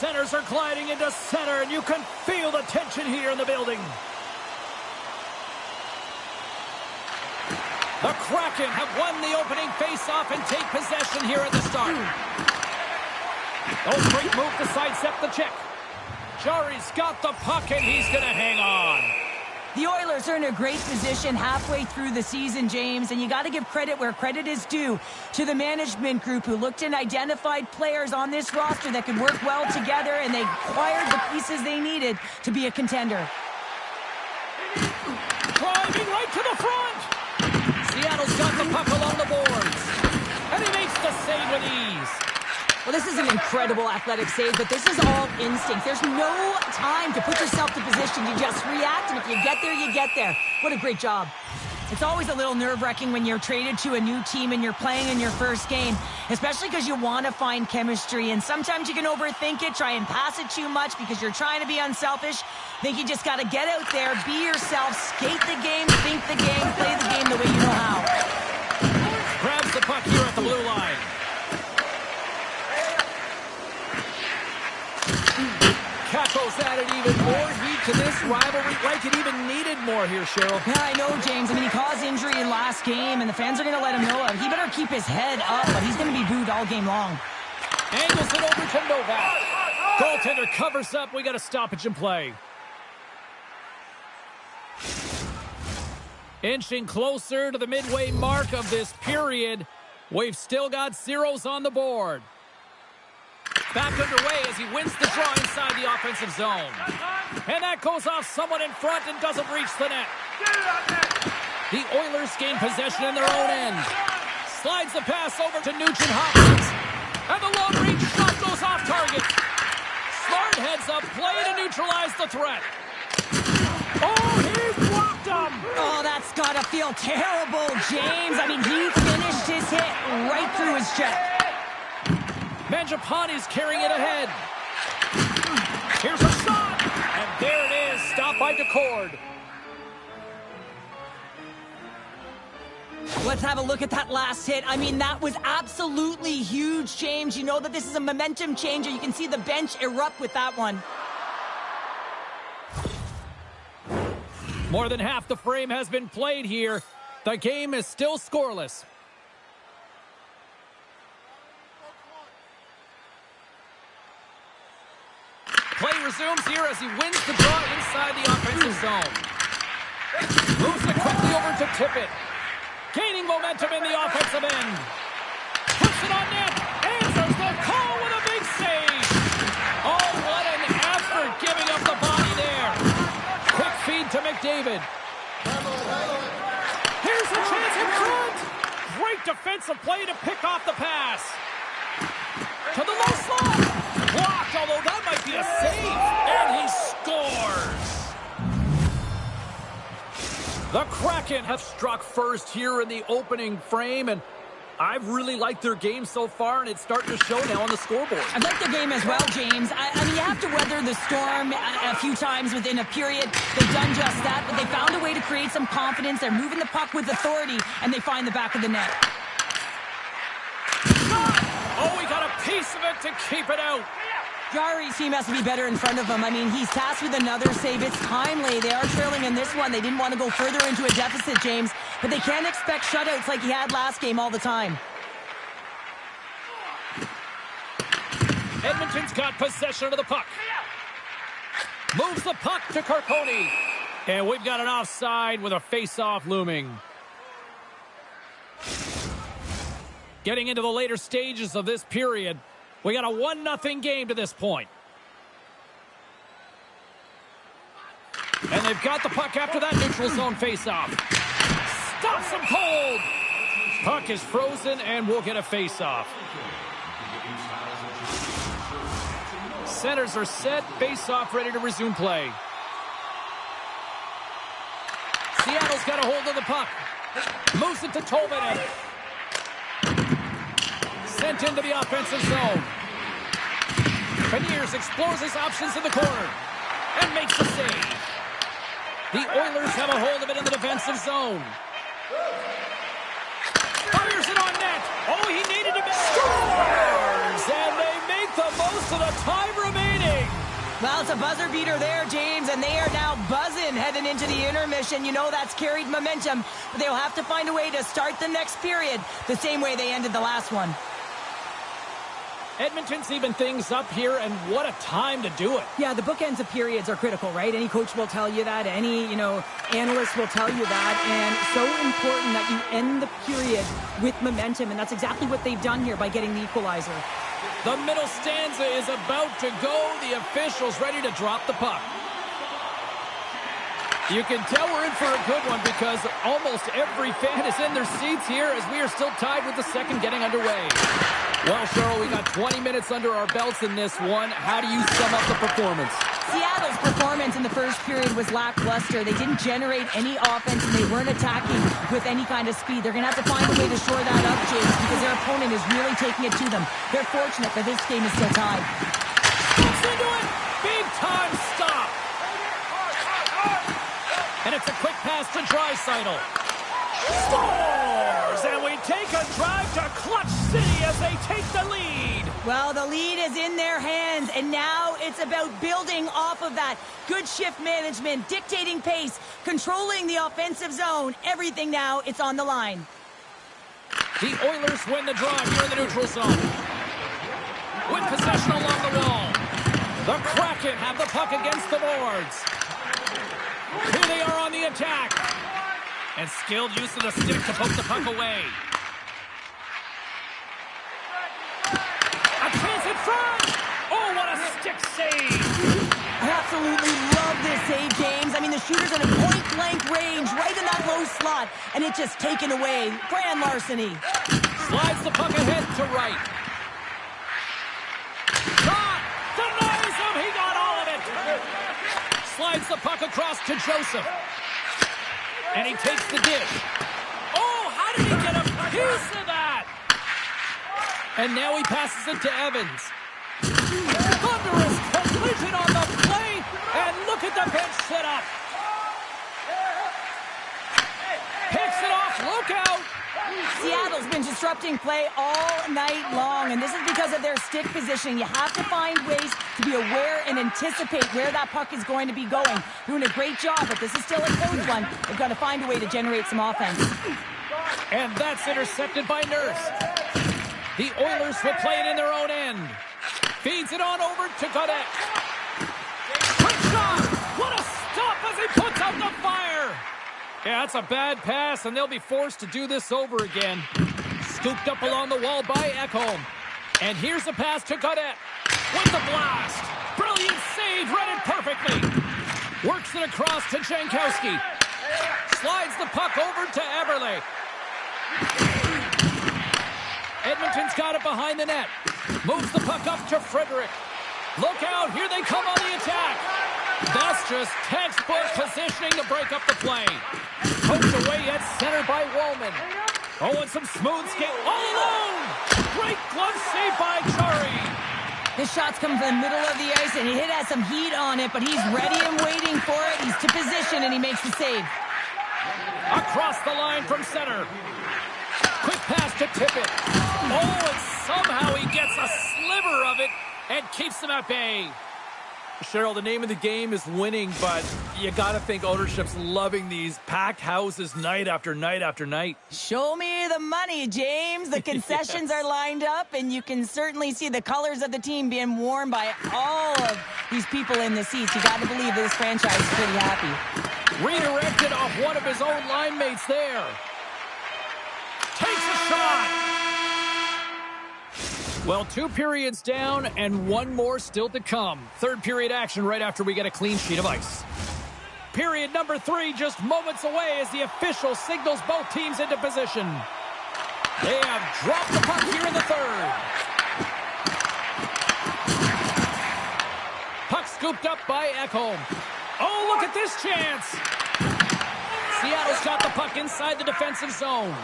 Centers are gliding into center, and you can feel the tension here in the building. The Kraken have won the opening faceoff and take possession here at the start. Oh, great move to sidestep the check. Jari's got the puck, and he's going to hang on. The Oilers are in a great position halfway through the season, James, and you got to give credit where credit is due to the management group who looked and identified players on this roster that could work well together, and they acquired the pieces they needed to be a contender. Driving right to the front. Seattle's got the puck along the boards, and he makes the save with ease. Well, this is an incredible athletic save, but this is all instinct. There's no time to put yourself to position. You just react, and if you get there, you get there. What a great job. It's always a little nerve-wracking when you're traded to a new team and you're playing in your first game, especially because you want to find chemistry, and sometimes you can overthink it, try and pass it too much because you're trying to be unselfish. I think you just got to get out there, be yourself, skate the game, think the game, play the game the way you know how. Grabs the puck here at the blue line. Cackles added even more heat to this rivalry, like it even needed more here, Cheryl. Yeah, I know, James. I mean, he caused injury in last game, and the fans are going to let him know it. He better keep his head up, but he's going to be booed all game long. Angles it over to Novak. Goaltender covers up. We got a stoppage in play. Inching closer to the midway mark of this period. We've still got zeros on the board. Back underway as he wins the draw inside the offensive zone. And that goes off someone in front and doesn't reach the net. The Oilers gain possession in their own end. Slides the pass over to Nugent Hopkins. And the long-range shot goes off target. Smart heads up play to neutralize the threat. Oh, he's blocked him. Oh, that's got to feel terrible, James. I mean, he finished his hit right through his check. Mangiapane's carrying it ahead. Here's a shot. And there it is. Stopped by DeCord. Let's have a look at that last hit. I mean, that was absolutely huge, James. You know that this is a momentum changer. You can see the bench erupt with that one. More than half the frame has been played here. The game is still scoreless. Play resumes here as he wins the draw inside the offensive zone. Moves it quickly over to Tippett. Gaining momentum in the offensive end. Puts it on net. Answers the call with a big save. Oh, what an effort giving up the body there. Quick feed to McDavid. Here's a chance in front. Great defensive play to pick off the pass. To the low slot. Blocked, although that might be a save. And he scores. The Kraken have struck first here in the opening frame, and I've really liked their game so far, and it's starting to show now on the scoreboard. I've liked their game as well, James. I mean, you have to weather the storm a few times within a period. They've done just that, but they found a way to create some confidence. They're moving the puck with authority, and they find the back of the net. Oh, he got a piece of it to keep it out. Jari's team has to be better in front of him. I mean, he's tasked with another save. It's timely. They are trailing in this one. They didn't want to go further into a deficit, James. But they can't expect shutouts like he had last game all the time. Edmonton's got possession of the puck. Moves the puck to Carcone. And we've got an offside with a face-off looming. Getting into the later stages of this period, we got a 1-0 game to this point. And they've got the puck after that neutral zone face-off. Stops him cold. Puck is frozen, and we'll get a face-off. Centers are set. Face-off ready to resume play. Seattle's got a hold of the puck. Moves it to Tolvanen. Sent into the offensive zone. Beniers explores his options in the corner and makes the save. The Oilers have a hold of it in the defensive zone. Fires it on net. Oh, he needed to make. Scores! And they make the most of the time remaining. Well, it's a buzzer beater there, James, and they are now buzzing heading into the intermission. You know that's carried momentum, but they'll have to find a way to start the next period the same way they ended the last one. Edmonton's even things up here, and what a time to do it. Yeah, the bookends of periods are critical, right? Any coach will tell you that. Any, analyst will tell you that. And so important that you end the period with momentum, and that's exactly what they've done here by getting the equalizer. The middle stanza is about to go. The officials ready to drop the puck. You can tell we're in for a good one because almost every fan is in their seats here as we are still tied with the second getting underway. Well, Cheryl, we got 20 minutes under our belts in this one. How do you sum up the performance? Seattle's performance in the first period was lackluster. They didn't generate any offense, and they weren't attacking with any kind of speed. They're going to have to find a way to shore that up, James, because their opponent is really taking it to them. They're fortunate that this game is still tied. Gets into it! Big time stop! And it's a quick pass to Draisaitl. Scores! And we take a drive to Clutch City as they take the lead. Well, the lead is in their hands, and now it's about building off of that. Good shift management, dictating pace, controlling the offensive zone. Everything now, it's on the line. The Oilers win the draw here in the neutral zone. With possession along the wall. The Kraken have the puck against the boards. Here they are on the attack. And skilled use of the stick to poke the puck away. A chance in front! Oh, what a stick save! I absolutely love this save, James. I mean, the shooter's in a point-blank range, right in that low slot, and it's just taken away. Grand larceny. Slides the puck ahead to right. Shot! Denies him! He got all of it! Slides the puck across to Joseph. And he takes the dish. Oh, how did he get a piece of that? And now he passes it to Evans. Thunderous collision on the plate. And look at the bench set up. Picks it off. Look out. Seattle's been disrupting play all night long, and this is because of their stick positioning. You have to find ways to be aware and anticipate where that puck is going to be going. Doing a great job, but this is still a close one. They've got to find a way to generate some offense. And that's intercepted by Nurse. The Oilers will play it in their own end. Feeds it on over to Gaudette. Quick shot! What a stop as he puts out the fire! Yeah, that's a bad pass, and they'll be forced to do this over again. Scooped up along the wall by Ekholm. And here's the pass to Gaudette. With the blast. Brilliant save, read it perfectly. Works it across to Jankowski. Slides the puck over to Eberle. Edmonton's got it behind the net. Moves the puck up to Frederick. Look out, here they come on the attack. That's just textbook positioning to break up the play. Poked away at center by Wallman. Oh, and some smooth skate. All alone! Great glove save by Chari. This shot's coming from the middle of the ice, and he has some heat on it, but he's ready and waiting for it. He's to position, and he makes the save. Across the line from center. Quick pass to Tippett. Oh, and somehow he gets a sliver of it and keeps them at bay. Cheryl, the name of the game is winning, but you got to think ownership's loving these packed houses night after night after night. Show me the money, James. The concessions are lined up, and you can certainly see the colors of the team being worn by all of these people in the seats. You got to believe this franchise is pretty happy. Redirected off one of his own line mates there. Takes a shot. Well, 2 periods down and 1 more still to come. Third period action right after we get a clean sheet of ice. Period number 3 just moments away as the official signals both teams into position. They have dropped the puck here in the third. Puck scooped up by Ekholm. Oh, look at this chance. Seattle's got the puck inside the defensive zone.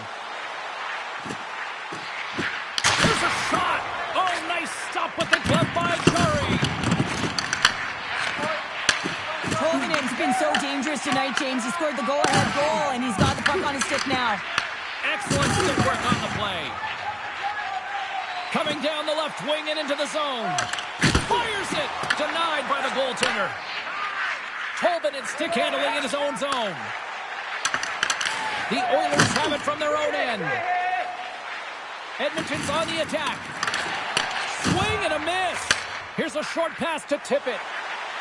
There's a shot. Oh, nice stop with the glove by Curry. Kovenan's been so dangerous tonight, James. He scored the go-ahead goal, and he's got the puck on his stick now. Excellent stick work on the play. Coming down the left wing and into the zone. Fires Shoots it. Denied by the goaltender. Tobin in stick handling in his own zone. The Oilers have it from their own end. Edmonton's on the attack. Swing and a miss. Here's a short pass to Tippett.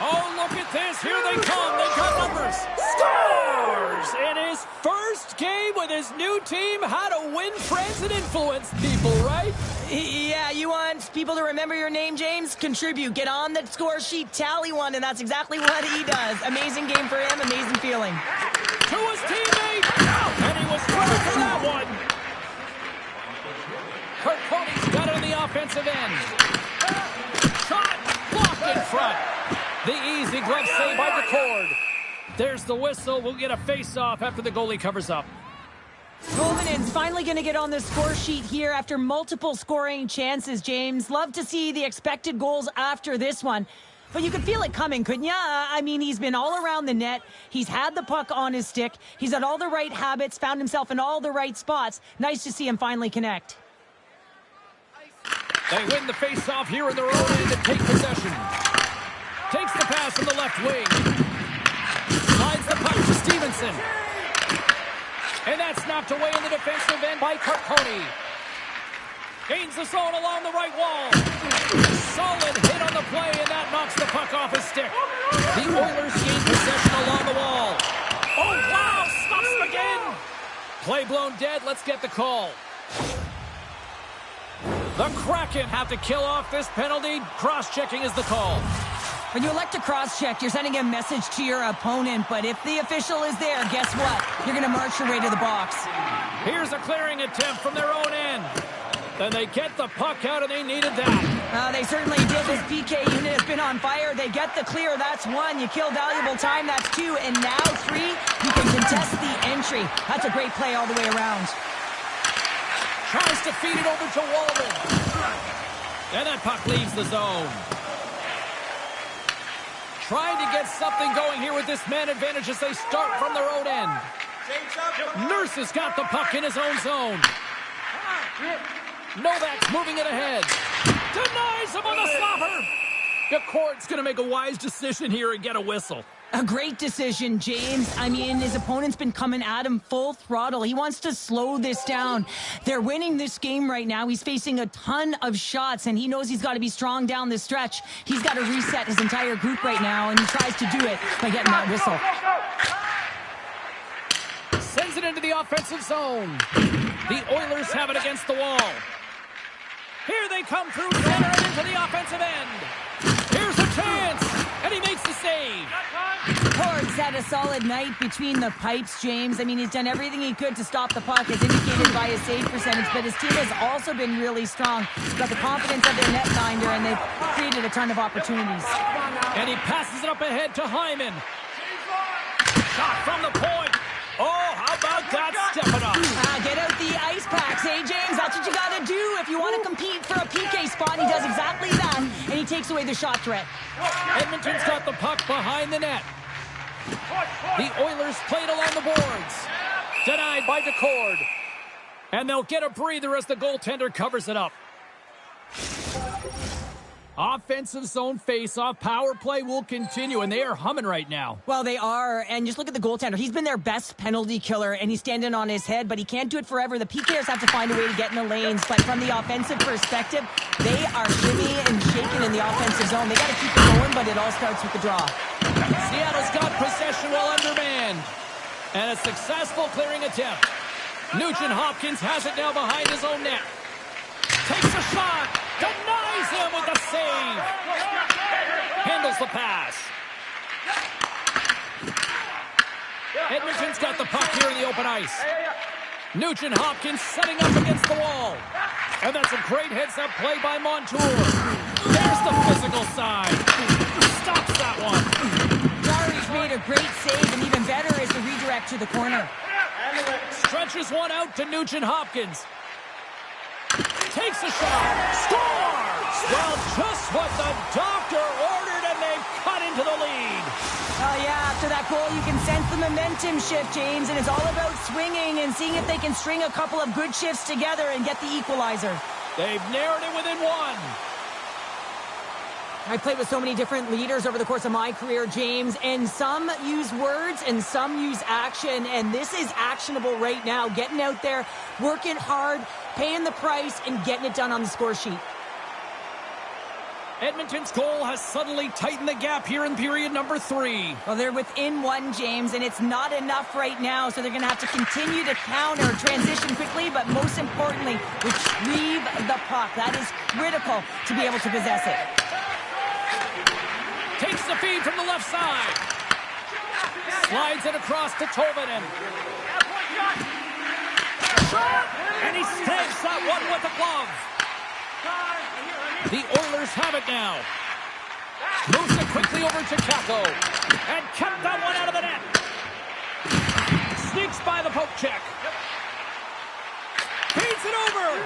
Oh, look at this. Here they come. They got numbers. Scores! In his first game with his new team, how to win friends and influence people, right? Yeah, you want people to remember your name, James? Contribute. Get on the score sheet, tally one, and that's exactly what he does. Amazing game for him, amazing feeling. To his teammate, and he was through for that one. Kurt Cody's got it on the offensive end. Shot blocked in front. The easy glove save by Decord. There's the whistle. We'll get a face-off after the goalie covers up. Tolvanen's finally going to get on the score sheet here after multiple scoring chances, James. Love to see the expected goals after this one. But you could feel it coming, couldn't you? I mean, he's been all around the net. He's had the puck on his stick. He's had all the right habits, found himself in all the right spots. Nice to see him finally connect. They win the face-off here in their own end and take possession. Takes the pass from the left wing. Slides the puck to Stevenson. And that's knocked away in the defensive end by Carcone. Gains the zone along the right wall. Solid hit on the play, and that knocks the puck off his stick. The Oilers gain possession along the wall. Oh, wow! Stops him again! Play blown dead. Let's get the call. The Kraken have to kill off this penalty. Cross-checking is the call. When you elect to cross-check, you're sending a message to your opponent, but if the official is there, guess what? You're going to march your way to the box. Here's a clearing attempt from their own end. Then they get the puck out, and they needed that. They certainly did. This PK unit has been on fire. They get the clear. That's one. You kill valuable time. That's two. And now three, you can contest the entry. That's a great play all the way around. Tries to feed it over to Walden. And that puck leaves the zone. Trying to get something going here with this man advantage as they start from their own end. Nurse has got the puck in his own zone. Novak's moving it ahead. Denies him on the stopper. The court's going to make a wise decision here and get a whistle. A great decision, James. I mean, his opponent's been coming at him full throttle. He wants to slow this down. They're winning this game right now. He's facing a ton of shots, and he knows he's got to be strong down the stretch. He's got to reset his entire group right now, and he tries to do it by getting that whistle. Sends it into the offensive zone. The Oilers have it against the wall. Here they come through center and into the offensive end. Here's a chance, and he makes the save. Ford's had a solid night between the pipes, James. I mean, he's done everything he could to stop the puck, as indicated by his save percentage, but his team has also been really strong. He's got the confidence of their netminder, and they've created a ton of opportunities. And he passes it up ahead to Hyman. Shot from the point. Oh, how about that? Stepping up. Get out the ice packs, hey, James? That's what you got to do if you want to compete for a PK spot. He does exactly that, and he takes away the shot threat. Edmonton's got the puck behind the net. The Oilers played along the boards. Denied by Decord. And they'll get a breather as the goaltender covers it up. Offensive zone face-off. Power play will continue, and they are humming right now. Well, they are, and just look at the goaltender. He's been their best penalty killer, and he's standing on his head, but he can't do it forever. The PKers have to find a way to get in the lanes, but from the offensive perspective, they are shimmy and shaking in the offensive zone. They got to keep it going, but it all starts with the draw. Seattle's got possession while undermanned, and a successful clearing attempt. Nugent Hopkins has it now behind his own net. Takes a shot. Denies him with the save. Handles the pass. Edmonton's got the puck here in the open ice. Nugent Hopkins setting up against the wall. And that's a great heads-up play by Montour. There's the physical side. Stops that one. Jari's made a great save, and even better is the redirect to the corner. Stretches one out to Nugent Hopkins. Takes a shot. Scores! Well, just what the doctor ordered, and they've cut into the lead. Oh, yeah, after that goal, you can sense the momentum shift, James, and it's all about swinging and seeing if they can string a couple of good shifts together and get the equalizer. They've narrowed it within one. I played with so many different leaders over the course of my career, James, and some use words and some use action, and this is actionable right now. Getting out there, working hard, paying the price, and getting it done on the score sheet. Edmonton's goal has suddenly tightened the gap here in period number 3. Well, they're within 1, James, and it's not enough right now, so they're going to have to continue to counter, transition quickly, but most importantly, retrieve the puck. That is critical to be able to possess it. Takes the feed from the left side. Slides it across to Tolvanen. And he snags that one with a glove. The Oilers have it now. Moves it quickly over to Kako. And kept that one out of the net. Sneaks by the poke check. Feeds it over.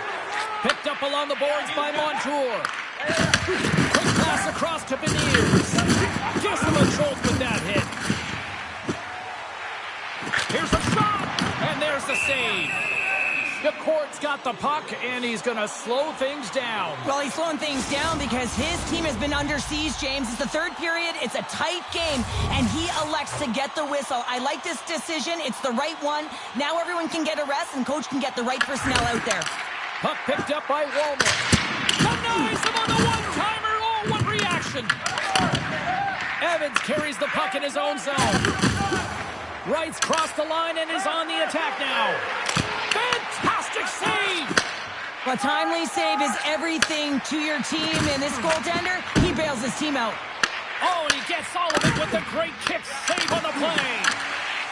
Picked up along the boards by Montour. Quick pass across to Beniers. Gives him a jolt with that hit. Here's a shot. And there's the save. The court's got the puck, and he's going to slow things down. Well, he's slowing things down because his team has been under siege, James. It's the third period. It's a tight game, and he elects to get the whistle. I like this decision. It's the right one. Now everyone can get a rest, and coach can get the right personnel out there. Puck picked up by Walman. Denies him on the one-timer. Oh, what reaction. Evans carries the puck in his own zone. Wright's crossed the line and is on the attack now. Fantastic save! A timely save is everything to your team, and this goaltender, he bails his team out. Oh, and he gets all of it with a great kick save on the play.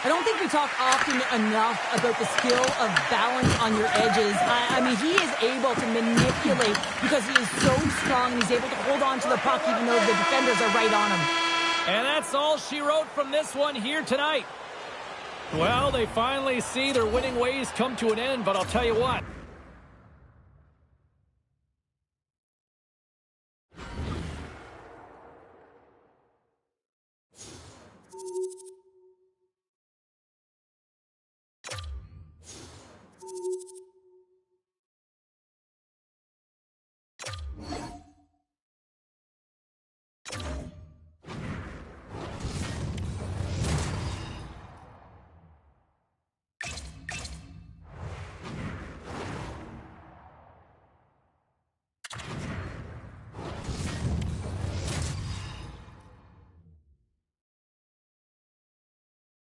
I don't think we talk often enough about the skill of balance on your edges. I mean, he is able to manipulate because he is so strong, and he's able to hold on to the puck even though the defenders are right on him. And that's all she wrote from this one here tonight. Well, they finally see their winning ways come to an end, but I'll tell you what.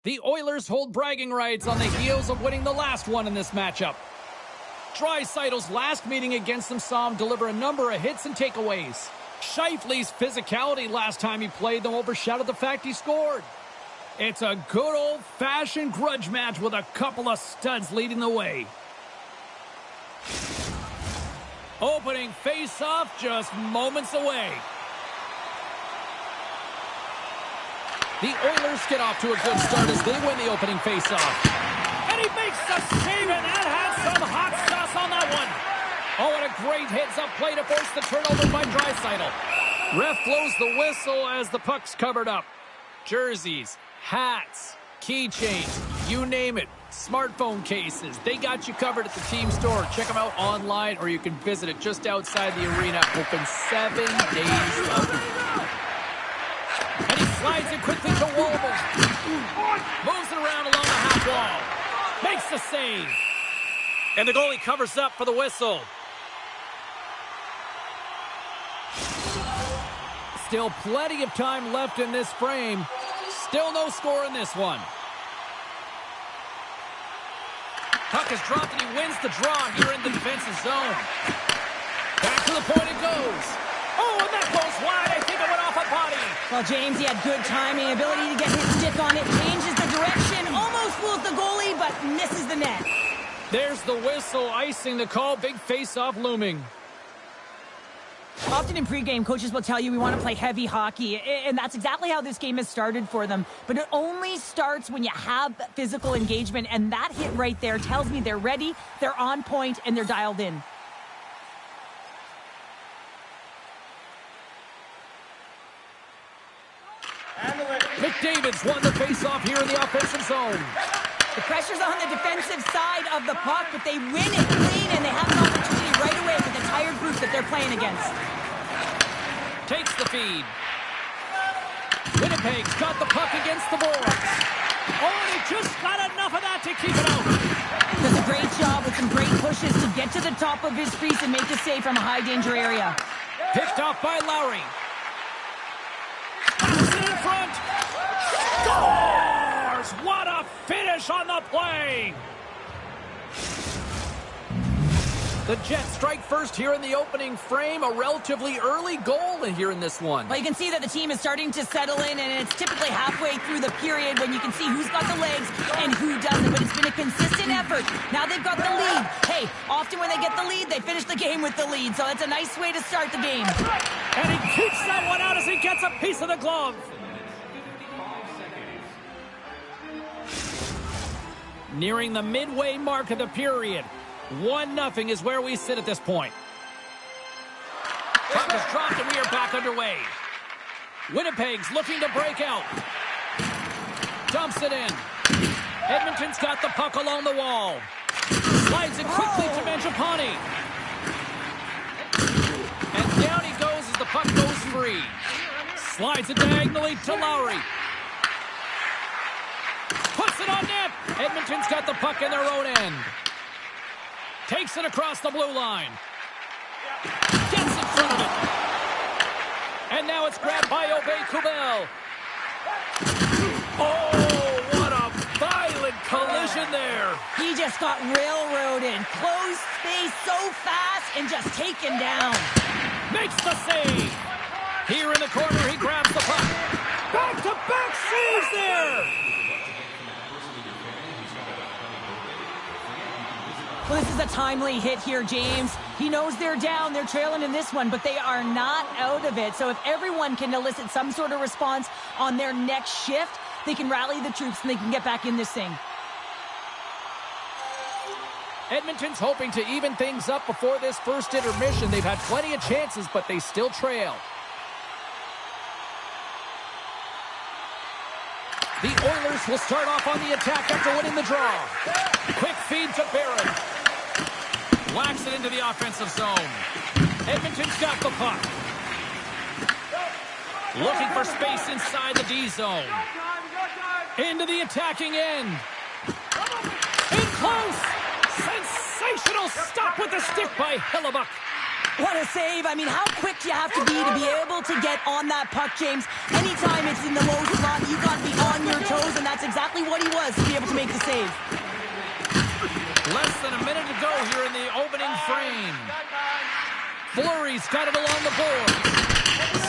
The Oilers hold bragging rights on the heels of winning the last one in this matchup. Draisaitl's last meeting against them saw him deliver a number of hits and takeaways. Scheifele's physicality last time he played them overshadowed the fact he scored. It's a good old-fashioned grudge match with a couple of studs leading the way. Opening face-off just moments away. The Oilers get off to a good start as they win the opening faceoff. And he makes the save, and that has some hot sauce on that one. Oh, and a great heads-up play to force the turnover by Draisaitl. Ref blows the whistle as the puck's covered up. Jerseys, hats, keychains, you name it. Smartphone cases, they got you covered at the team store. Check them out online, or you can visit it just outside the arena. Open 7 days a week. And he slides it quickly to Walman. Moves it around along the half wall. Makes the save. And the goalie covers up for the whistle. Still plenty of time left in this frame. Still no score in this one. Puck is dropped and he wins the draw here in the defensive zone. Back to the point it goes. Oh, and that goes wide. I think it went off a body. Well, James, he had good timing, ability to get his stick on it, changes the direction, almost fools the goalie, but misses the net. There's the whistle, icing the call. Big face-off looming. Often in pregame, coaches will tell you we want to play heavy hockey, and that's exactly how this game has started for them. But it only starts when you have physical engagement, and that hit right there tells me they're ready, they're on point, and they're dialed in. McDavid's won the faceoff here in the offensive zone. The pressure's on the defensive side of the puck, but they win it clean, and they have an opportunity right away with the tired group that they're playing against. Takes the feed. Winnipeg's got the puck against the boards. Oh, they just got enough of that to keep it out. Does a great job with some great pushes to get to the top of his crease and make a save from a high-danger area. Picked off by Lowry. In front. Scores! What a finish on the play! The Jets strike first here in the opening frame. A relatively early goal here in this one. Well, you can see that the team is starting to settle in, and it's typically halfway through the period when you can see who's got the legs and who doesn't. But it's been a consistent effort. Now they've got the lead. Hey, often when they get the lead, they finish the game with the lead. So that's a nice way to start the game. And he keeps that one out as he gets a piece of the glove. Nearing the midway mark of the period. 1-0 is where we sit at this point. Puck is dropped and we are back underway. Winnipeg's looking to break out. Dumps it in. Edmonton's got the puck along the wall. Slides it quickly to Mangiapane. And down he goes as the puck goes free. Slides it diagonally to Lowry. Puts it on net. Edmonton's got the puck in their own end. Takes it across the blue line. Gets in front of it. And now it's grabbed by Aubé-Kubel. Oh, what a violent collision there. He just got railroaded. Closed space so fast and just taken down. Makes the save. Here in the corner, he grabs the puck. Back-to-back saves there. Well, this is a timely hit here, James. He knows they're down. They're trailing in this one, but they are not out of it. So if everyone can elicit some sort of response on their next shift, they can rally the troops and they can get back in this thing. Edmonton's hoping to even things up before this first intermission. They've had plenty of chances, but they still trail. The Oilers will start off on the attack after winning the draw. Quick feed to Barron. Whacks it into the offensive zone. Edmonton's got the puck. Looking for space inside the D zone. Into the attacking end. In close. Sensational stop with the stick by Hellebuck. What a save. I mean, how quick do you have to be able to get on that puck, James? Anytime it's in the low slot, you got to be on your toes, and that's exactly what he was to be able to make the save. Less than a minute to go here in the opening frame. Fleury's got it along the board.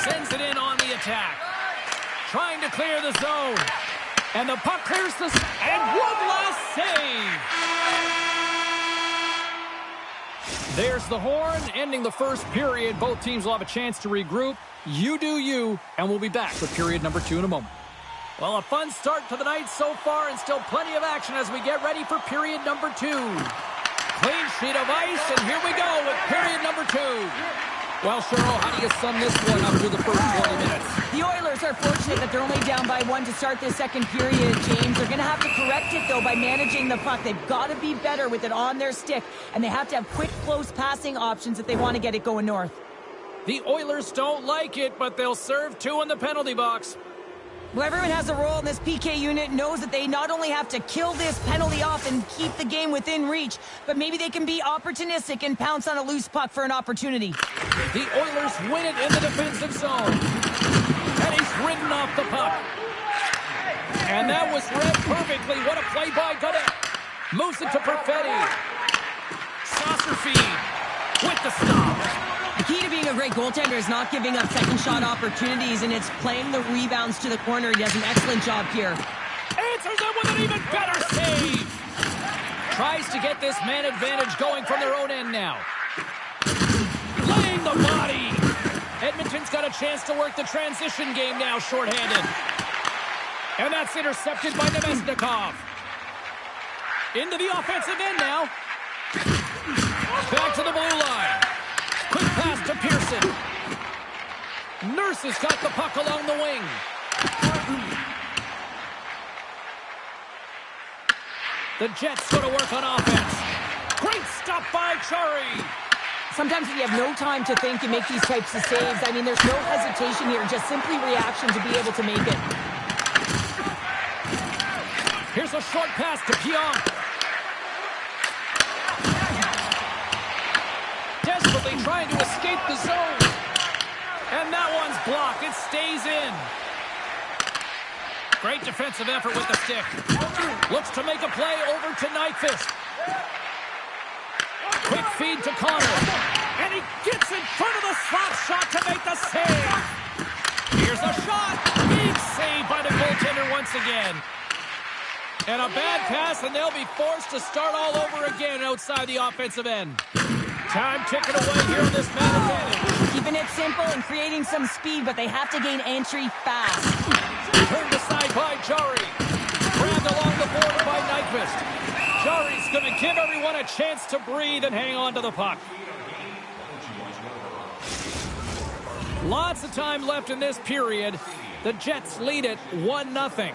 Sends it in on the attack. Trying to clear the zone. And the puck clears this. And one last save. There's the horn, ending the first period. Both teams will have a chance to regroup. You do you, and we'll be back with period number 2 in a moment. Well, a fun start to the night so far, and still plenty of action as we get ready for period number 2. Clean sheet of ice, and here we go with period number 2. Well, Cheryl, how do you sum this one up through the first 20 minutes? The Oilers are fortunate that they're only down by 1 to start this second period, James. They're going to have to correct it, though, by managing the puck. They've got to be better with it on their stick, and they have to have quick, close passing options if they want to get it going north. The Oilers don't like it, but they'll serve 2 in the penalty box. Well, everyone has a role in this PK unit, knows that they not only have to kill this penalty off and keep the game within reach, but maybe they can be opportunistic and pounce on a loose puck for an opportunity. The Oilers win it in the defensive zone. And he's ridden off the puck. And that was read perfectly. What a play by Godet. Moves it to Perfetti. Saucer feed with the stop. The key to being a great goaltender is not giving up second shot opportunities, and it's playing the rebounds to the corner. He does an excellent job here. Answers it with an even better save. Tries to get this man advantage going from their own end now. Laying the body. Edmonton's got a chance to work the transition game now, shorthanded. And that's intercepted by Nemesnikov. Into the offensive end now. Back to the blue line. Quick pass to Pearson. Nurse has got the puck along the wing. The Jets go to work on offense. Great stop by Chari. Sometimes when you have no time to think, you make these types of saves. I mean, there's no hesitation here, just simply reaction to be able to make it. Here's a short pass to Pionk. Desperately trying to escape the zone. And that one's blocked. It stays in. Great defensive effort with the stick. Looks to make a play over to Nyquist. Quick feed to Connor. And he gets in front of the slap shot to make the save. Here's a shot. Big save by the goaltender once again. And a bad pass, and they'll be forced to start all over again outside the offensive end. Time ticking away here on this man advantage. Keeping it simple and creating some speed, but they have to gain entry fast. Turned aside by Jari. Grabbed along the border by Nyquist. Jari's going to give everyone a chance to breathe and hang on to the puck. Lots of time left in this period. The Jets lead it 1-0.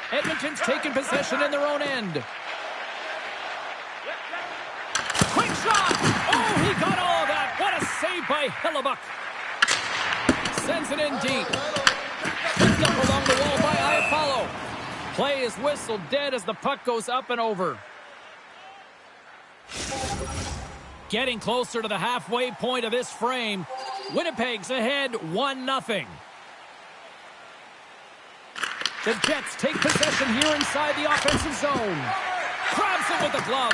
Edmonton's taking possession in their own end. Quick shot! Oh, he got all of that. What a save by Hellebuck. Sends it in deep. Picked up along the wall by Iafallo. Play is whistled dead as the puck goes up and over. Getting closer to the halfway point of this frame. Winnipeg's ahead 1-0. The Jets take possession here inside the offensive zone. Grabs it with the glove.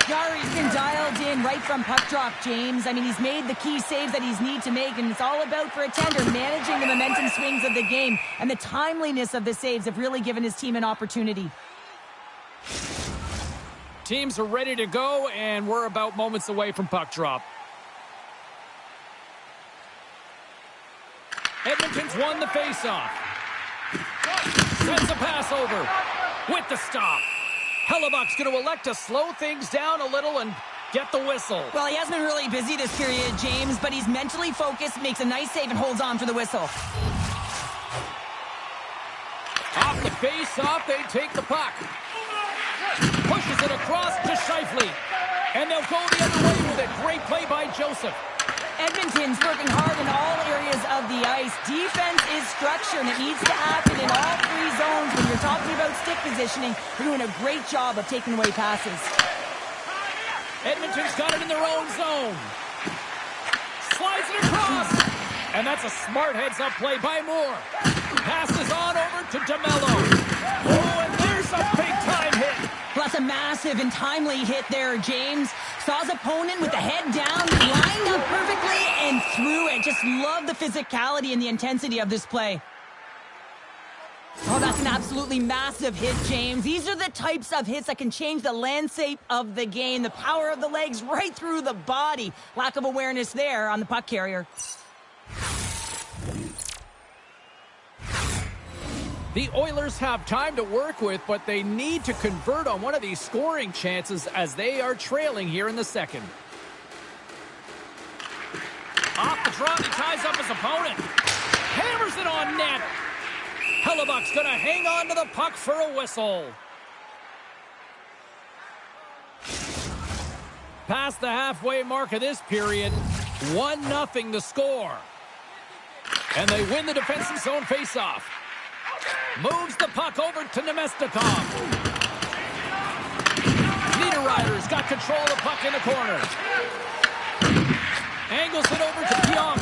Jari's been dialed in right from puck drop, James. I mean, he's made the key saves that he's need to make, and it's all about, for a tender, managing the momentum swings of the game. And the timeliness of the saves have really given his team an opportunity. Teams are ready to go, and we're about moments away from puck drop. Edmonton's won the faceoff. Sends a pass over with the stop. Hellebuck's going to elect to slow things down a little and get the whistle. Well, he hasn't been really busy this period, James, but he's mentally focused, makes a nice save, and holds on for the whistle. Off the face-off, they take the puck. Pushes it across to Scheifele. And they'll go the other way with it. Great play by Joseph. Edmonton's working hard in all areas of the ice. Defense is structure, and it needs to happen in all three zones. When you're talking about stick positioning, they're doing a great job of taking away passes. Edmonton's got it in their own zone. Slides it across. And that's a smart heads-up play by Moore. Passes on over to DeMello. Oh, and there's a big-time hit. Well, that's a massive and timely hit there, James. Saw his opponent with the head down, lined up perfectly, and threw it. Just love the physicality and the intensity of this play. Oh, that's an absolutely massive hit, James. These are the types of hits that can change the landscape of the game. The power of the legs right through the body. Lack of awareness there on the puck carrier. The Oilers have time to work with, but they need to convert on one of these scoring chances as they are trailing here in the second. Off the draw, he ties up his opponent. Hammers it on net. Hellebuck's going to hang on to the puck for a whistle. Past the halfway mark of this period, 1-0 the score. And they win the defensive zone faceoff. Moves the puck over to Nemestikov. Niederreiter's got control of the puck in the corner. Angles it over to Pionk.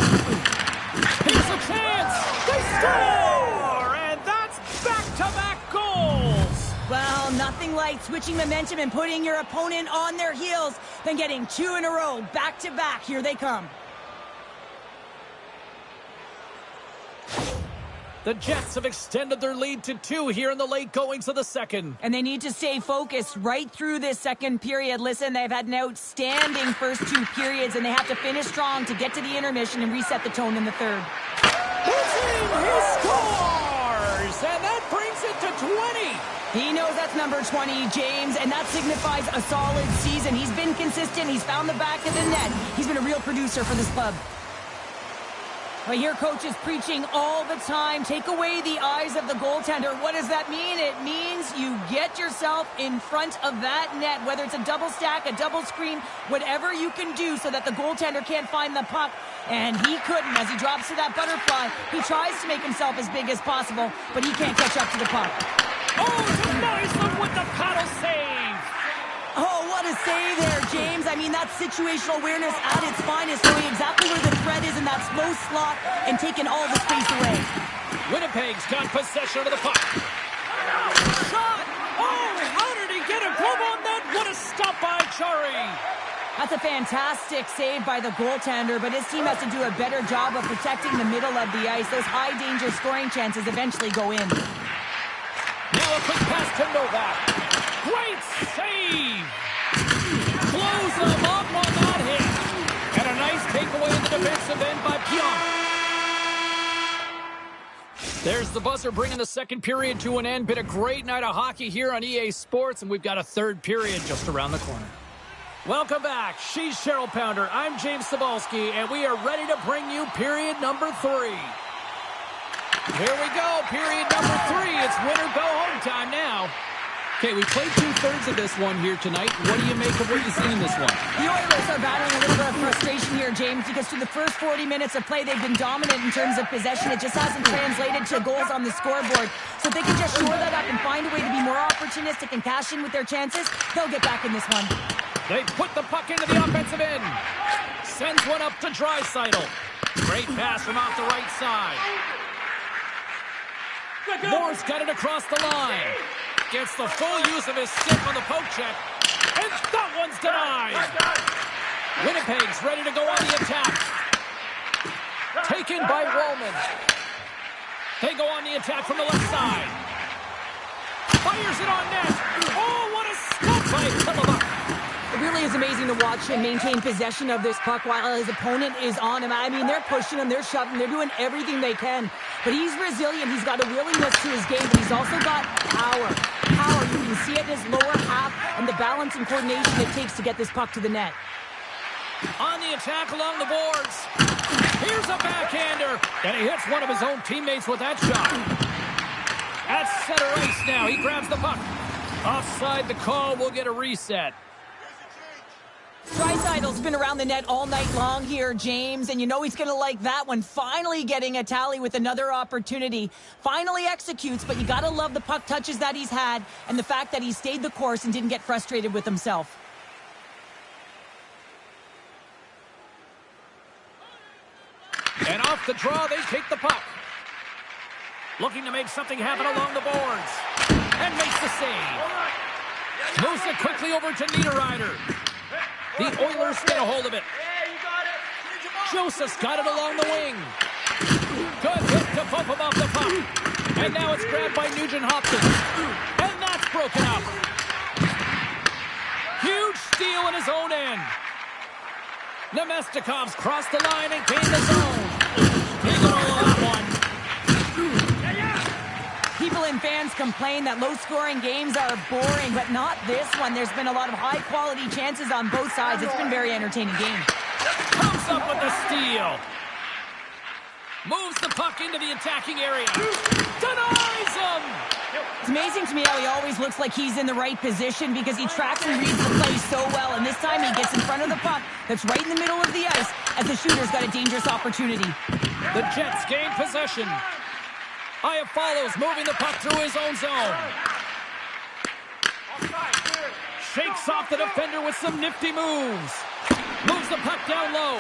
Here's a chance. They score! And that's back-to-back goals. Well, nothing like switching momentum and putting your opponent on their heels than getting two in a row, back-to-back. Here they come. The Jets have extended their lead to 2 here in the late goings of the second. And they need to stay focused right through this second period. Listen, they've had an outstanding first 2 periods, and they have to finish strong to get to the intermission and reset the tone in the third. He scores! And that brings it to 20. He knows that's number 20, James, and that signifies a solid season. He's been consistent. He's found the back of the net. He's been a real producer for this club. I hear coaches preaching all the time, take away the eyes of the goaltender. What does that mean? It means you get yourself in front of that net, whether it's a double stack, a double screen, whatever you can do so that the goaltender can't find the puck. And he couldn't. As he drops to that butterfly, he tries to make himself as big as possible, but he can't catch up to the puck. Oh, denies them with the paddle save. Oh, what a save there, James. I mean, that's situational awareness at its finest, knowing exactly where the threat is in that slow slot and taking all the space away. Winnipeg's got possession of the puck. Shot! Oh, how did he get a glove on that? What a stop by Chari. That's a fantastic save by the goaltender, but his team has to do a better job of protecting the middle of the ice. Those high-danger scoring chances eventually go in. Now a quick pass to Novak. Great save! Blows them up on that hit. And a nice takeaway in the defensive end by Pionk. There's the buzzer bringing the second period to an end. Been a great night of hockey here on EA Sports, and we've got a third period just around the corner. Welcome back. She's Cheryl Pounder. I'm James Cebulski, and we are ready to bring you period number 3. Here we go, period number 3. It's win or go home time now. Okay, we played 2/3 of this one here tonight. What do you make of what you've seen in this one? The Oilers are battling a little bit of frustration here, James, because through the first 40 minutes of play, they've been dominant in terms of possession. It just hasn't translated to goals on the scoreboard. So if they can just shore that up and find a way to be more opportunistic and cash in with their chances, they'll get back in this one. They put the puck into the offensive end. Sends one up to Draisaitl. Great pass from off the right side. Moore's got it across the line. Gets the full use of his stick on the poke check. And that one's denied. Winnipeg's ready to go on the attack. Taken by Roman. They go on the attack from the left side. Fires it on net. Oh, what a stop by Tillamook. It really is amazing to watch him maintain possession of this puck while his opponent is on him. I mean, they're pushing him, they're shoving, they're doing everything they can. But he's resilient. He's got a willingness to his game, but he's also got power. Power, you can see it in his lower half and the balance and coordination it takes to get this puck to the net. On the attack along the boards. Here's a backhander. And he hits one of his own teammates with that shot. At center ice now. He grabs the puck. Offside the call. We'll get a reset. Draisaitl's been around the net all night long here, James, and you know he's going to like that one. Finally getting a tally with another opportunity. Finally executes, but you got to love the puck touches that he's had and the fact that he stayed the course and didn't get frustrated with himself. And off the draw, they take the puck. Looking to make something happen along the boards. And makes the save. Moves it quickly over to Niederreiter. The Oilers get a hold of it. Joseph's got it along the wing. Good hit to bump him off the puck. And now it's grabbed by Nugent-Hopkins. And that's broken up. Huge steal in his own end. Nemestikov's crossed the line and gained the zone. He got all of that one. People and fans complain that low-scoring games are boring, but not this one. There's been a lot of high-quality chances on both sides. It's been a very entertaining game. Comes up with the steal. Moves the puck into the attacking area. Denies him! It's amazing to me how he always looks like he's in the right position because he tracks and reads the play so well. And this time he gets in front of the puck that's right in the middle of the ice as the shooter's got a dangerous opportunity. The Jets gain possession. Aya follows, moving the puck through his own zone. Shakes off the defender with some nifty moves. Moves the puck down low.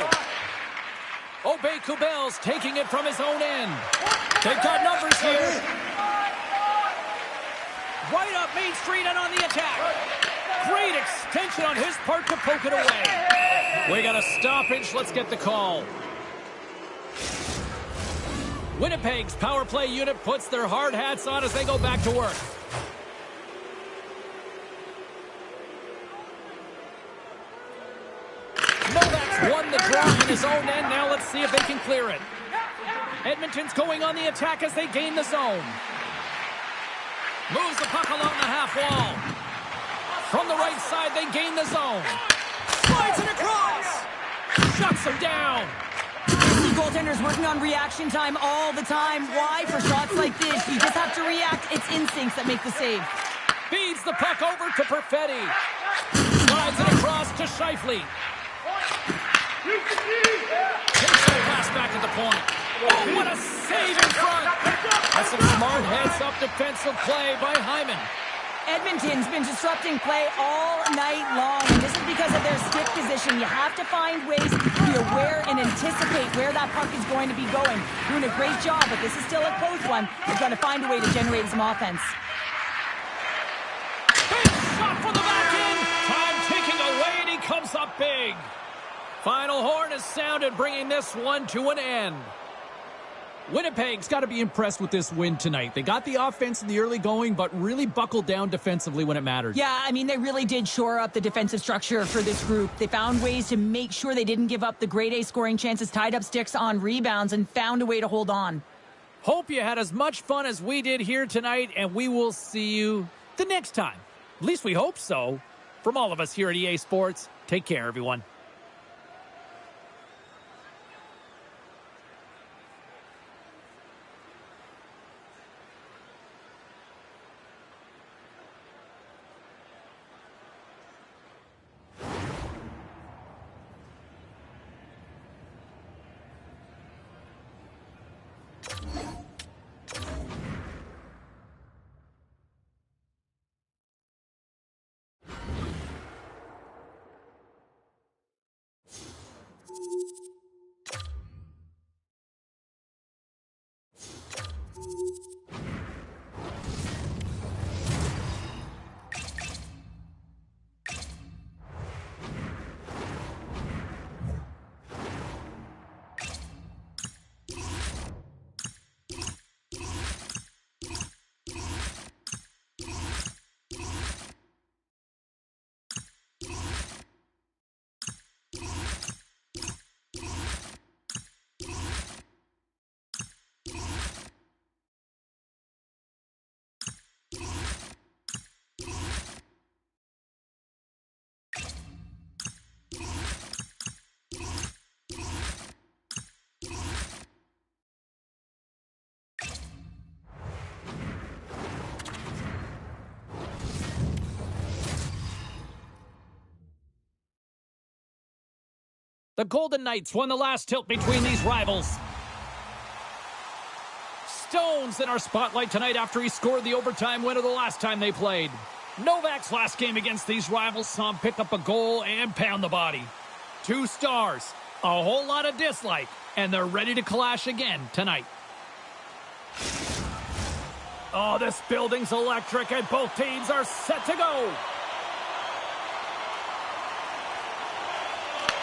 Obey-Kubel's taking it from his own end. They've got numbers here. Right up Main Street and on the attack. Great extension on his part to poke it away. We got a stoppage. Let's get the call. Winnipeg's power play unit puts their hard hats on as they go back to work. Novak's won the draw in his own end. Now let's see if they can clear it. Edmonton's going on the attack as they gain the zone. Moves the puck along the half wall. From the right side, they gain the zone. Slides it across. Shuts him down. goaltenders working on reaction time all the time. Why? For shots like this, you just have to react. It's instincts that make the save. Feeds the puck over to Perfetti. Slides it across to Scheifele. Takes the pass back at the point. Oh, what a save in front. That's some smart heads-up defensive play by Hyman. Edmonton's been disrupting play all night long, and this is because of their stick position. You have to find ways to be aware and anticipate where that puck is going to be going. Doing a great job, but this is still a close one. They're going to find a way to generate some offense. Big shot from the back end. Time ticking away, and he comes up big. Final horn is sounded, bringing this one to an end. Winnipeg's got to be impressed with this win tonight. They got the offense in the early going, but really buckled down defensively when it mattered. Yeah, I mean, they really did shore up the defensive structure for this group. They found ways to make sure they didn't give up the grade A scoring chances, tied up sticks on rebounds, and found a way to hold on. Hope you had as much fun as we did here tonight, and we will see you the next time. At least we hope so. From all of us here at EA Sports, take care, everyone. The Golden Knights won the last tilt between these rivals. Stone's in our spotlight tonight after he scored the overtime winner the last time they played. Novak's last game against these rivals saw him pick up a goal and pound the body. 2 stars, a whole lot of dislike, and they're ready to clash again tonight. Oh, this building's electric, and both teams are set to go.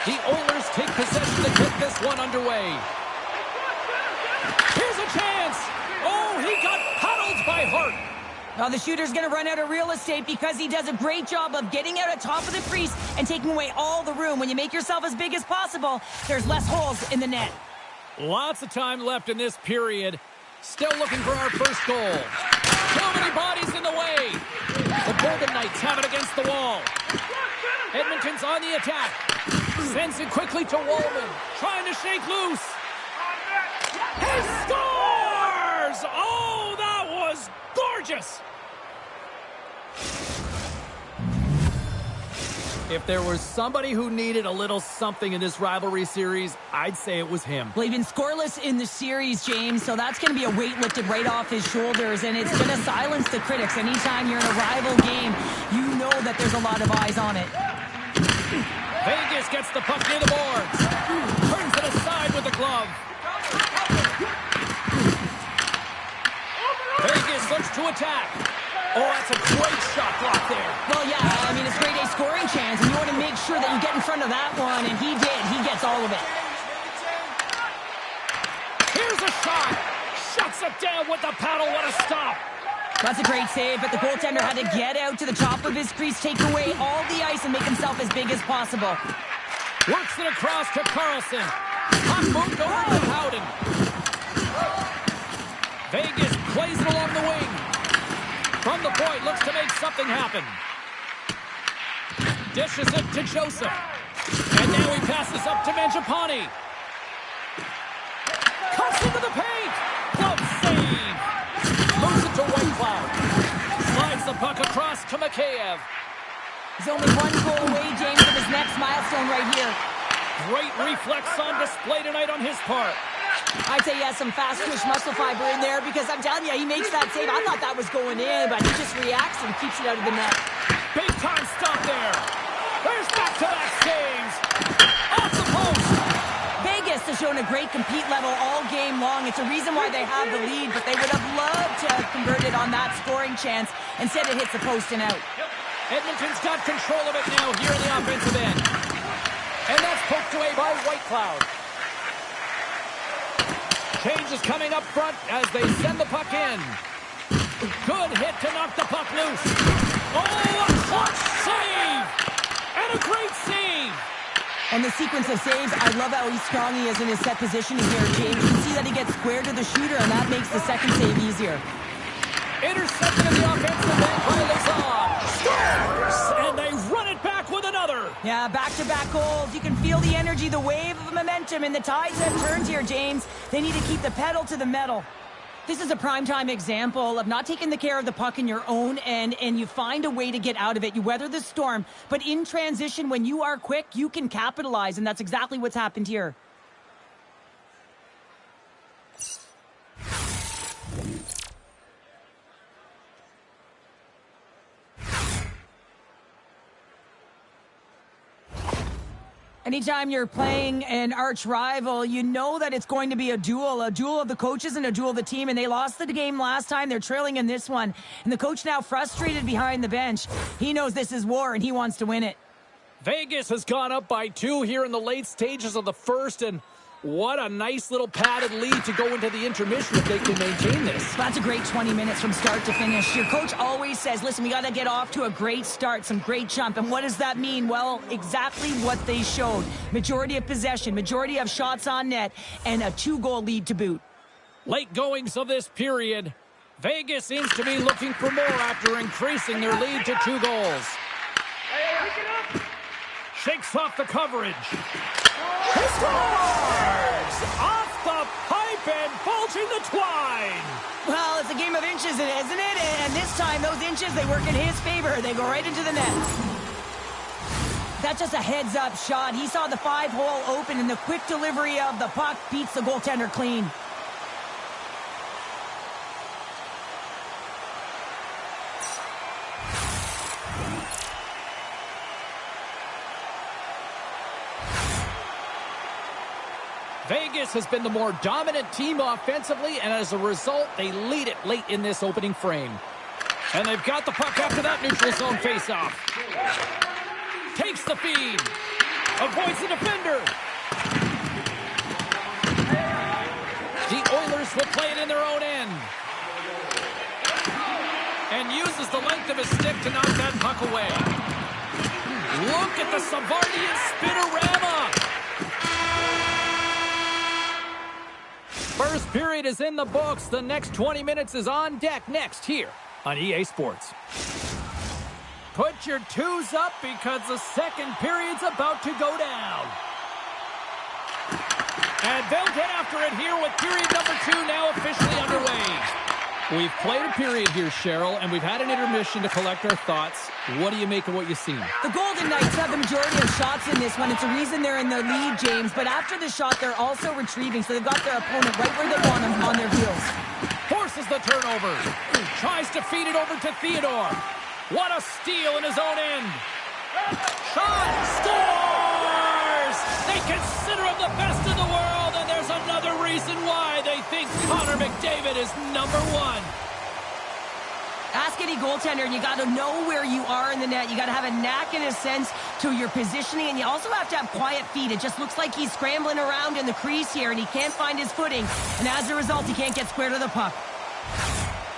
The Oilers take possession to get this one underway. Here's a chance. Oh, he got paddled by Hart. Now the shooter's going to run out of real estate because he does a great job of getting out at top of the crease and taking away all the room. When you make yourself as big as possible, there's less holes in the net. Lots of time left in this period. Still looking for our first goal. Too many bodies in the way. The Golden Knights have it against the wall. Edmonton's on the attack. Sends it quickly to Wallman. Trying to shake loose. He scores! Oh, that was gorgeous! If there was somebody who needed a little something in this rivalry series, I'd say it was him. Well, he's been scoreless in the series, James, so that's going to be a weight lifted right off his shoulders, and it's going to silence the critics. Anytime you're in a rival game, you know that there's a lot of eyes on it. Vegas gets the puck near the boards. Turns it aside with the glove. Vegas looks to attack. Oh, that's a great shot block there. Well, yeah, I mean, it's grade A scoring chance, and you want to make sure that you get in front of that one, and he did. He gets all of it. Here's a shot. Shuts it down with the paddle. What a stop. That's a great save, but the goaltender had to get out to the top of his crease, take away all the ice, and make himself as big as possible. Works it across to Carlson. Puck moved over to Howden. Vegas plays it along the wing. From the point, looks to make something happen. Dishes it to Joseph. And now he passes up to Mangiapane. into the paint. Glove save. Moves it to Whitecloud. Slides the puck across to Mikheyev. He's only one goal away, James, from his next milestone right here. Great reflex on display tonight on his part. I'd say he has some fast twitch muscle fiber in there because I'm telling you, he makes that save. I thought that was going in, but he just reacts and keeps it out of the net. Big time stop there. There's back-to-back saves. Off the post. Vegas has shown a great compete level all game long. It's a reason why they have the lead, but they would have loved to have converted on that scoring chance. Instead, it hits the post and out. Edmonton's got control of it now here in the offensive end. And that's poked away by Whitecloud. Change is coming up front as they send the puck in. Good hit to knock the puck loose. Oh, a clutch save! And a great save! And the sequence of saves, I love how strong he is in his set positioning here, James. You can see that he gets square to the shooter, and that makes the second save easier. Intercepted in the offensive end by Lazard. Scores! And they run it back with another. Yeah, back-to-back goals. You can feel the energy, the wave of momentum, and the tides have turned here, James. They need to keep the pedal to the metal. This is a primetime example of not taking the care of the puck in your own end, and you find a way to get out of it. You weather the storm, but in transition, when you are quick, you can capitalize, and that's exactly what's happened here. Anytime you're playing an arch rival, you know that it's going to be a duel of the coaches and a duel of the team, and they lost the game last time. They're trailing in this one, and the coach now frustrated behind the bench. He knows this is war, and he wants to win it. Vegas has gone up by 2 here in the late stages of the first, and what a nice little padded lead to go into the intermission if they can maintain this. That's a great 20 minutes from start to finish. Your coach always says, listen, we got to get off to a great start, some great jump. And what does that mean? Well, exactly what they showed. Majority of possession, majority of shots on net, and a 2-goal lead to boot. Late goings of this period. Vegas seems to be looking for more after increasing their lead to 2 goals. Shakes off the coverage. He scores! Off the pipe and bulging the twine. Well, it's a game of inches, isn't it? And this time, those inches, they work in his favor. They go right into the net. That's just a heads-up shot. He saw the 5-hole open, and the quick delivery of the puck beats the goaltender clean. Vegas has been the more dominant team offensively, and as a result, they lead it late in this opening frame. And they've got the puck after that neutral zone faceoff. Takes the feed. Avoids the defender. The Oilers will play it in their own end. And uses the length of his stick to knock that puck away. Look at the Savardian spinorama. First period is in the books. The next 20 minutes is on deck next here on EA Sports. Put your 2s up because the second period's about to go down. And they'll get after it here with period number 2 now officially underway. We've played a period here, Cheryl, and we've had an intermission to collect our thoughts. What do you make of what you've seen? The Golden Knights have the majority of shots in this one. It's a reason they're in the lead, James. But after the shot, they're also retrieving, so they've got their opponent right where they want them, on their heels. Forces the turnover. Tries to feed it over to Theodore. What a steal in his own end. Shot! Scores! They consider him the best in the world, and there's another reason why they think Connor McDavid is number 1. Ask any goaltender, and you got to know where you are in the net. You got to have a knack and a sense to your positioning, and you also have to have quiet feet. It just looks like he's scrambling around in the crease here, and he can't find his footing. And as a result, he can't get square to the puck.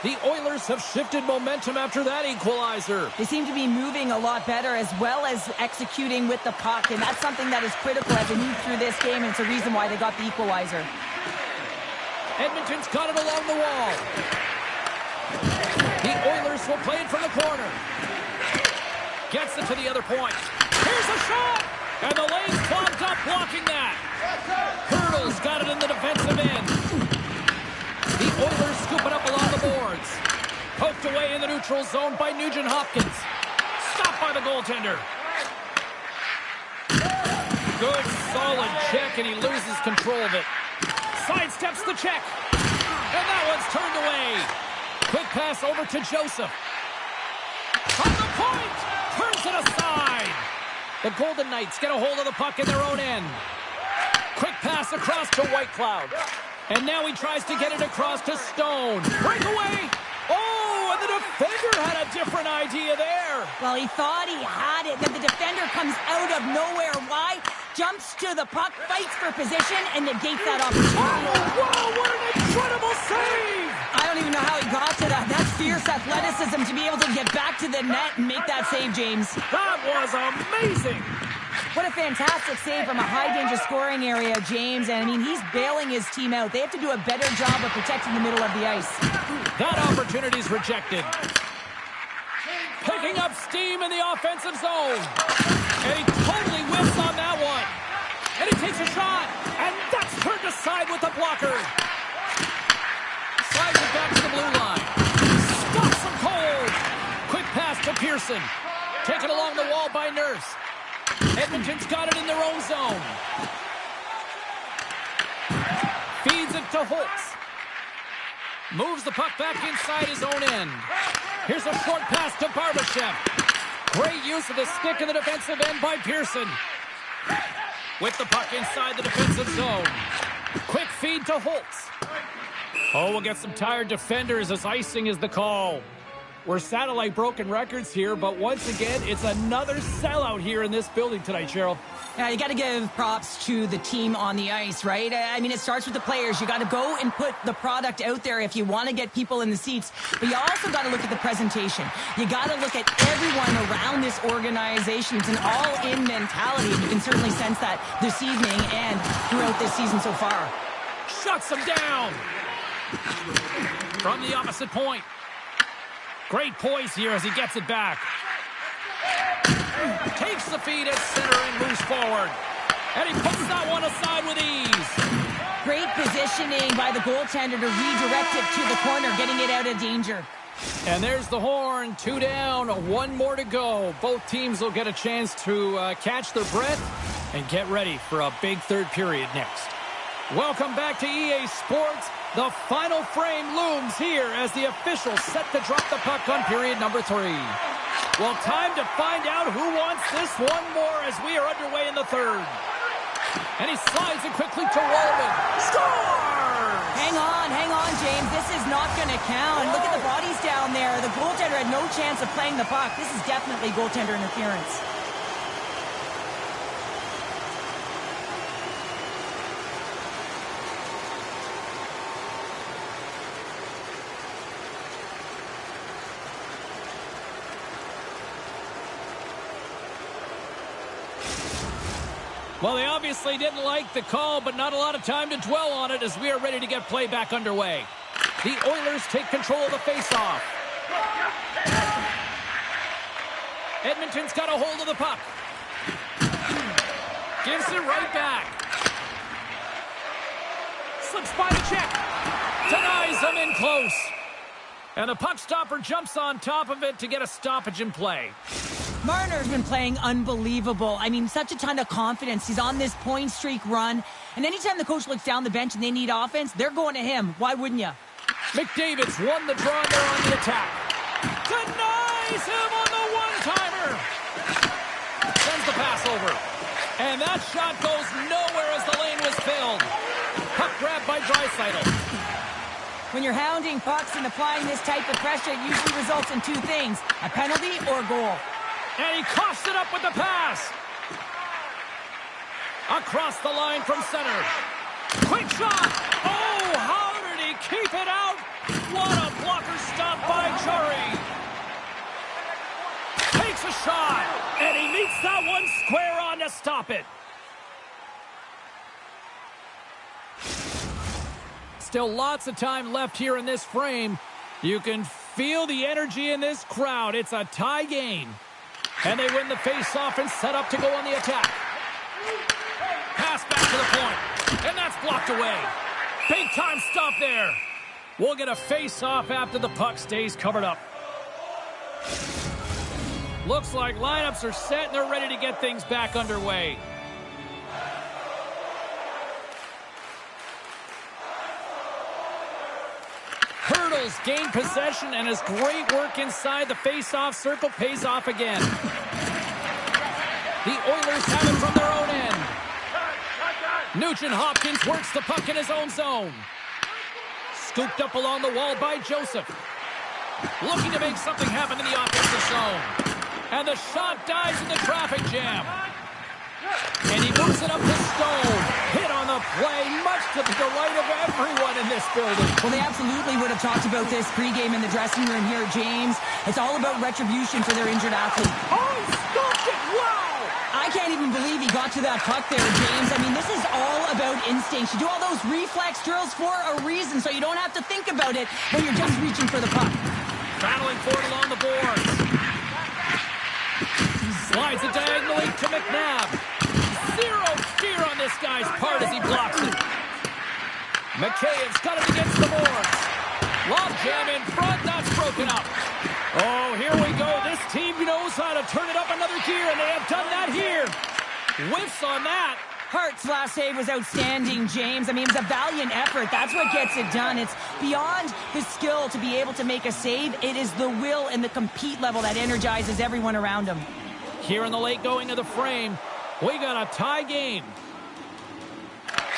The Oilers have shifted momentum after that equalizer. They seem to be moving a lot better as well as executing with the puck, and that's something that is critical as they move through this game, and it's a reason why they got the equalizer. Edmonton's got it along the wall. The Oilers will play it from the corner. Gets it to the other point. Here's a shot! And the lane's clogged up blocking that. Hurdle's got it in the defensive end. neutral zone by Nugent-Hopkins. Stopped by the goaltender. Good, solid check, and he loses control of it. Sidesteps the check. And that one's turned away. Quick pass over to Joseph. On the point! Turns it aside. The Golden Knights get a hold of the puck in their own end. Quick pass across to Whitecloud. And now he tries to get it across to Stone. Breakaway! Oh, and the defender had a different idea there. Well, he thought he had it. Then the defender comes out of nowhere. Why? Jumps to the puck, fights for position, and negates that opportunity. Oh, wow, what an incredible save! I don't even know how he got to that. That's fierce athleticism to be able to get back to the net and make that save, James. That was amazing! What a fantastic save from a high-danger scoring area, James. And, I mean, he's bailing his team out. They have to do a better job of protecting the middle of the ice. That opportunity's rejected. Picking up steam in the offensive zone. And he totally whiffs on that one. And he takes a shot. And that's turned aside with the blocker. Slides it back to the blue line. Stops him cold. Quick pass to Pearson. Taken along the wall by Nurse. Edmonton's got it in their own zone. Feeds it to Holtz. Moves the puck back inside his own end. Here's a short pass to Barbashev. Great use of the stick in the defensive end by Pearson. With the puck inside the defensive zone. Quick feed to Holtz. Oh, we'll get some tired defenders as icing is the call. We're satellite broken records here, but once again, it's another sellout here in this building tonight, Cheryl. Yeah, you got to give props to the team on the ice, right? I mean, it starts with the players. You got to go and put the product out there if you want to get people in the seats. But you also got to look at the presentation. You got to look at everyone around this organization. It's an all-in mentality. You can certainly sense that this evening and throughout this season so far. Shuts him down. From the opposite point. Great poise here as he gets it back. Takes the feed at center and moves forward. And he puts that one aside with ease. Great positioning by the goaltender to redirect it to the corner, getting it out of danger. And there's the horn. 2 down, 1 more to go. Both teams will get a chance to catch their breath and get ready for a big third period next. Welcome back to EA Sports. The final frame looms here as the officials set to drop the puck on period number 3. Well, time to find out who wants this one more as we are underway in the third. And he slides it quickly to Wallman. Scores! Hang on, James. This is not going to count. Look at the bodies down there. The goaltender had no chance of playing the puck. This is definitely goaltender interference. Well, they obviously didn't like the call, but not a lot of time to dwell on it as we are ready to get play back underway. The Oilers take control of the faceoff. Edmonton's got a hold of the puck. Gives it right back. Slips by the check. Denies him in close. And the puck stopper jumps on top of it to get a stoppage in play. Marner's been playing unbelievable. I mean, such a ton of confidence. He's on this point streak run. And anytime the coach looks down the bench and they need offense, they're going to him. Why wouldn't you? McDavid's won the draw there on the attack. Denies him on the one-timer. Sends the pass over. And that shot goes nowhere as the lane was filled. Puck grabbed by Draisaitl. When you're hounding pucks and applying this type of pressure, it usually results in 2 things, a penalty or a goal. And he coughs it up with the pass. Across the line from center. Quick shot. Oh, how did he keep it out? What a blocker stop by Curry. Takes a shot. And he meets that one square on to stop it. Still lots of time left here in this frame. You can feel the energy in this crowd. It's a tie game. And they win the face-off and set up to go on the attack. Pass back to the point. And that's blocked away. Big time stop there. We'll get a face-off after the puck stays covered up. Looks like lineups are set and they're ready to get things back underway. Hurdles gain possession, and his great work inside the face-off circle pays off again. The Oilers have it from their own end. Nugent Hopkins works the puck in his own zone. Scooped up along the wall by Joseph. Looking to make something happen in the offensive zone. And the shot dies in the traffic jam. And he moves it up to Stone. Hit on the play, much to the delight of everyone in this building. Well, they absolutely would have talked about this pregame in the dressing room here, James. It's all about retribution for their injured athlete. Oh, he stopped it! Wow! I can't even believe he got to that puck there, James. I mean, this is all about instinct. You do all those reflex drills for a reason, so you don't have to think about it when you're just reaching for the puck. Battling for it along the boards. Slides it diagonally to McNabb. Zero fear on this guy's part as he blocks it. McKaye's got it against the boards. Lob jam in front, that's broken up. Oh, here we go. This team knows how to turn it up another gear, and they have done that here. Whiffs on that. Hart's last save was outstanding, James. I mean, it was a valiant effort. That's what gets it done. It's beyond the skill to be able to make a save. It is the will and the compete level that energizes everyone around him. Here in the late going of the frame, we got a tie game.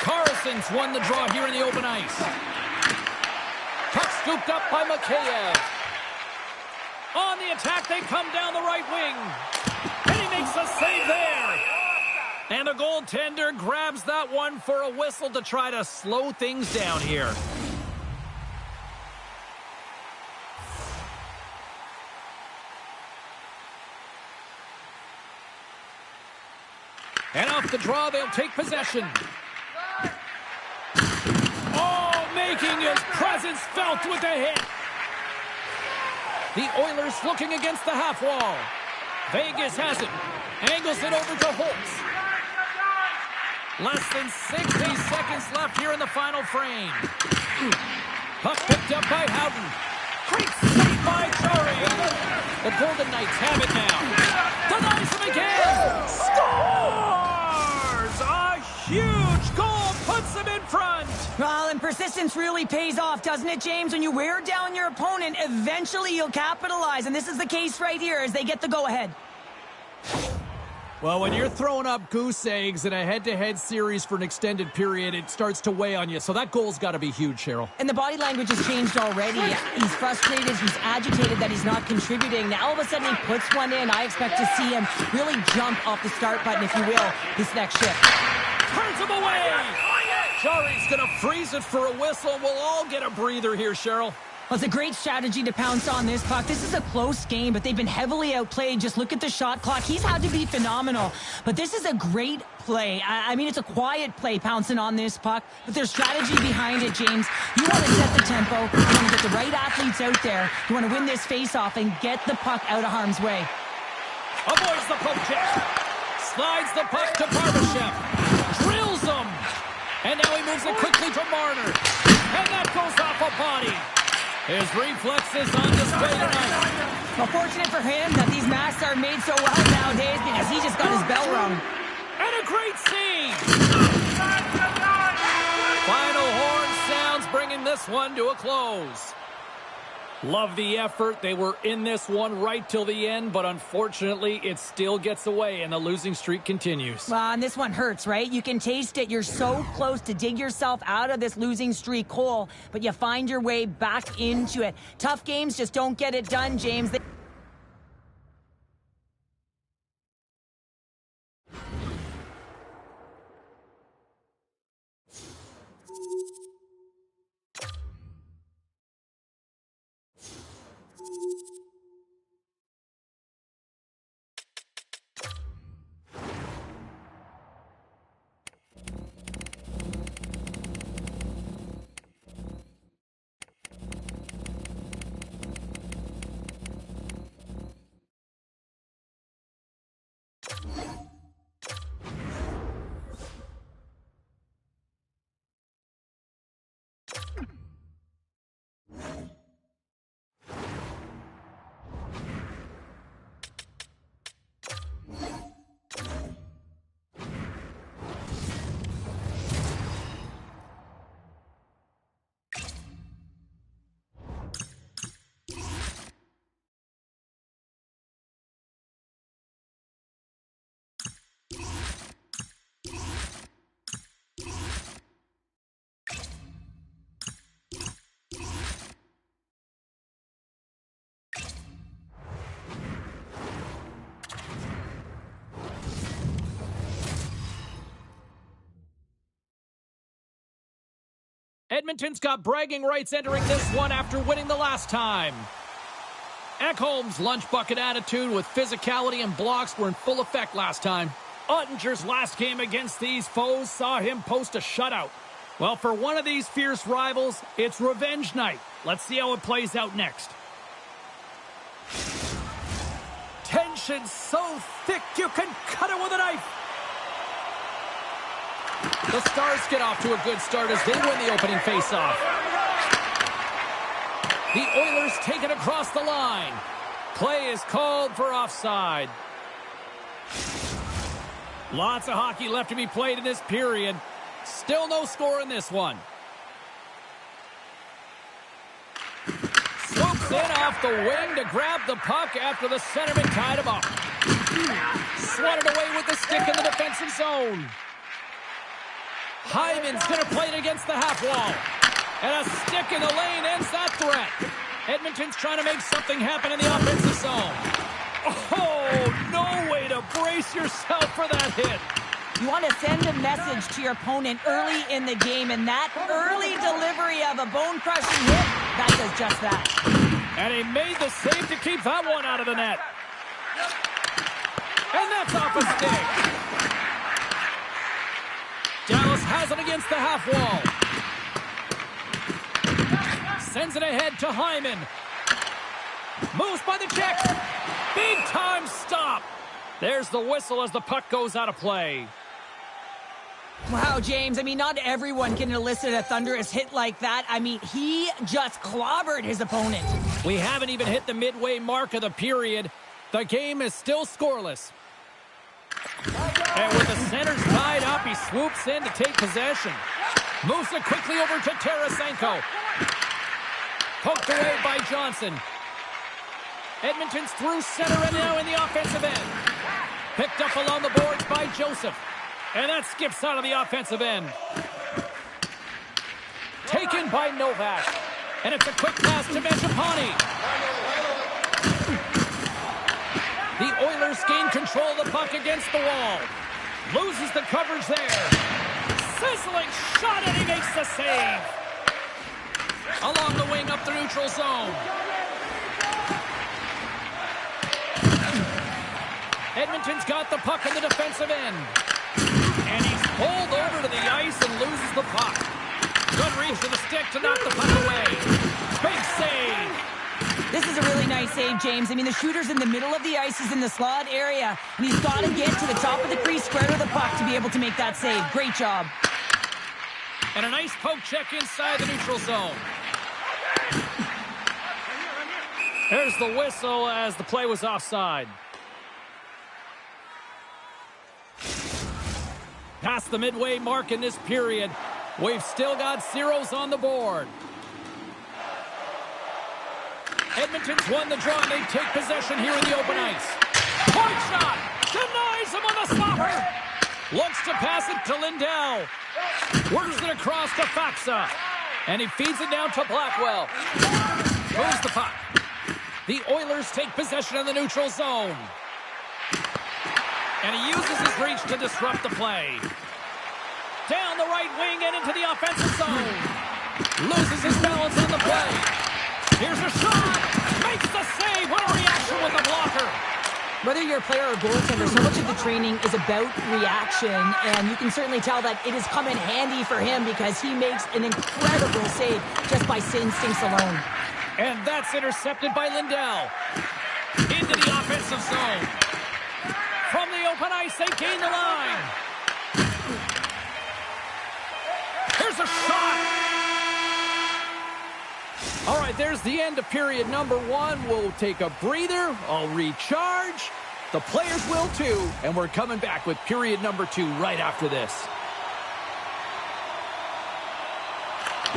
Carlson's won the draw here in the open ice. Puck scooped up by Mikheyev. On the attack, they come down the right wing. And he makes a save there. And the goaltender grabs that one for a whistle to try to slow things down here. And off the draw, they'll take possession. Oh, making his presence felt with a hit. The Oilers looking against the half wall. Vegas has it. Angles it over to Holtz. Less than 60 seconds left here in the final frame. Puck picked up by Howden. Great save by Chari. The Golden Knights have it now. Denies him again. Scores! A huge goal puts them in front. Well, and persistence really pays off, doesn't it, James? When you wear down your opponent, eventually you'll capitalize. And this is the case right here as they get the go-ahead. Well, when you're throwing up goose eggs in a head-to-head series for an extended period, it starts to weigh on you. So that goal's got to be huge, Cheryl. And the body language has changed already. He's frustrated. He's agitated that he's not contributing. Now, all of a sudden, he puts one in. I expect to see him really jump off the start button, if you will, this next shift. Turns him away. Chari's going to freeze it for a whistle. We'll all get a breather here, Cheryl. Well, it's a great strategy to pounce on this puck. This is a close game, but they've been heavily outplayed. Just look at the shot clock. He's had to be phenomenal. But this is a great play. I mean, it's a quiet play pouncing on this puck, but there's strategy behind it, James. You want to set the tempo. You want to get the right athletes out there. You want to win this face-off and get the puck out of harm's way. Avoids the poke check. Slides the puck to Barbashev. Drills him. And now he moves it quickly to Marner. And that goes off a body. His reflexes on display tonight. Well, fortunate for him that these masks are made so well nowadays because he just got his bell rung. And a great save. Final horn sounds, bringing this one to a close. Love the effort. They were in this one right till the end, but unfortunately, it still gets away, and the losing streak continues. Well, and this one hurts, right? You can taste it. You're so close to dig yourself out of this losing streak hole, but you find your way back into it. Tough games just don't get it done, James. Edmonton's got bragging rights entering this one after winning the last time. Ekholm's lunch bucket attitude with physicality and blocks were in full effect last time. Ottinger's last game against these foes saw him post a shutout. Well, for one of these fierce rivals, it's revenge night. Let's see how it plays out next. Tension so thick you can cut it with a knife. The Stars get off to a good start as they win the opening faceoff. The Oilers take it across the line. Play is called for offside. Lots of hockey left to be played in this period. Still no score in this one. Swoops in off the wing to grab the puck after the centerman tied him up. Swatted away with the stick in the defensive zone. Hyman's going to play it against the half wall. And a stick in the lane ends that threat. Edmonton's trying to make something happen in the offensive zone. Oh, no way to brace yourself for that hit. You want to send a message to your opponent early in the game, and that early delivery of a bone-crushing hit, that does just that. And he made the save to keep that one out of the net. And that's off a stick. Dallas has it against the half wall. Sends it ahead to Hyman. Moves by the check. Big time stop. There's the whistle as the puck goes out of play. Wow, James, I mean, not everyone can elicit a thunderous hit like that. I mean, he just clobbered his opponent. We haven't even hit the midway mark of the period. The game is still scoreless. And with the centers tied up, he swoops in to take possession. Moves it quickly over to Tarasenko. Poked away by Johnson. Edmonton's through center and now in the offensive end. Picked up along the boards by Joseph. And that skips out of the offensive end. Taken by Novak. And it's a quick pass to Mangiapane. The Oilers gain control of the puck against the wall. Loses the coverage there. Sizzling shot and he makes the save. Along the wing up the neutral zone. Edmonton's got the puck in the defensive end. And he's pulled over to the ice and loses the puck. Good reach to the stick to knock the puck away. Big save. This is a really nice save, James. I mean, the shooter's in the middle of the ice. He's in the slot area. And he's got to get to the top of the crease, square to the puck to be able to make that save. Great job. And a nice poke check inside the neutral zone. There's the whistle as the play was offside. Past the midway mark in this period. We've still got zeros on the board. Edmonton's won the draw and they take possession here in the open ice. Point shot! Denies him on the stopper! Looks to pass it to Lindell. Works it across to Faxa. And he feeds it down to Blackwell. Moves the puck. The Oilers take possession in the neutral zone. And he uses his reach to disrupt the play. Down the right wing and into the offensive zone. Loses his balance on the play. Here's a shot. Makes the save. What a reaction with the blocker. Whether you're a player or goaltender, so much of the training is about reaction, and you can certainly tell that it has come in handy for him because he makes an incredible save just by instincts alone. And that's intercepted by Lindell. Into the offensive zone. From the open ice, they gain the line. Here's a shot. All right, there's the end of period number one. We'll take a breather. I'll recharge. The players will too. And we're coming back with period number two right after this.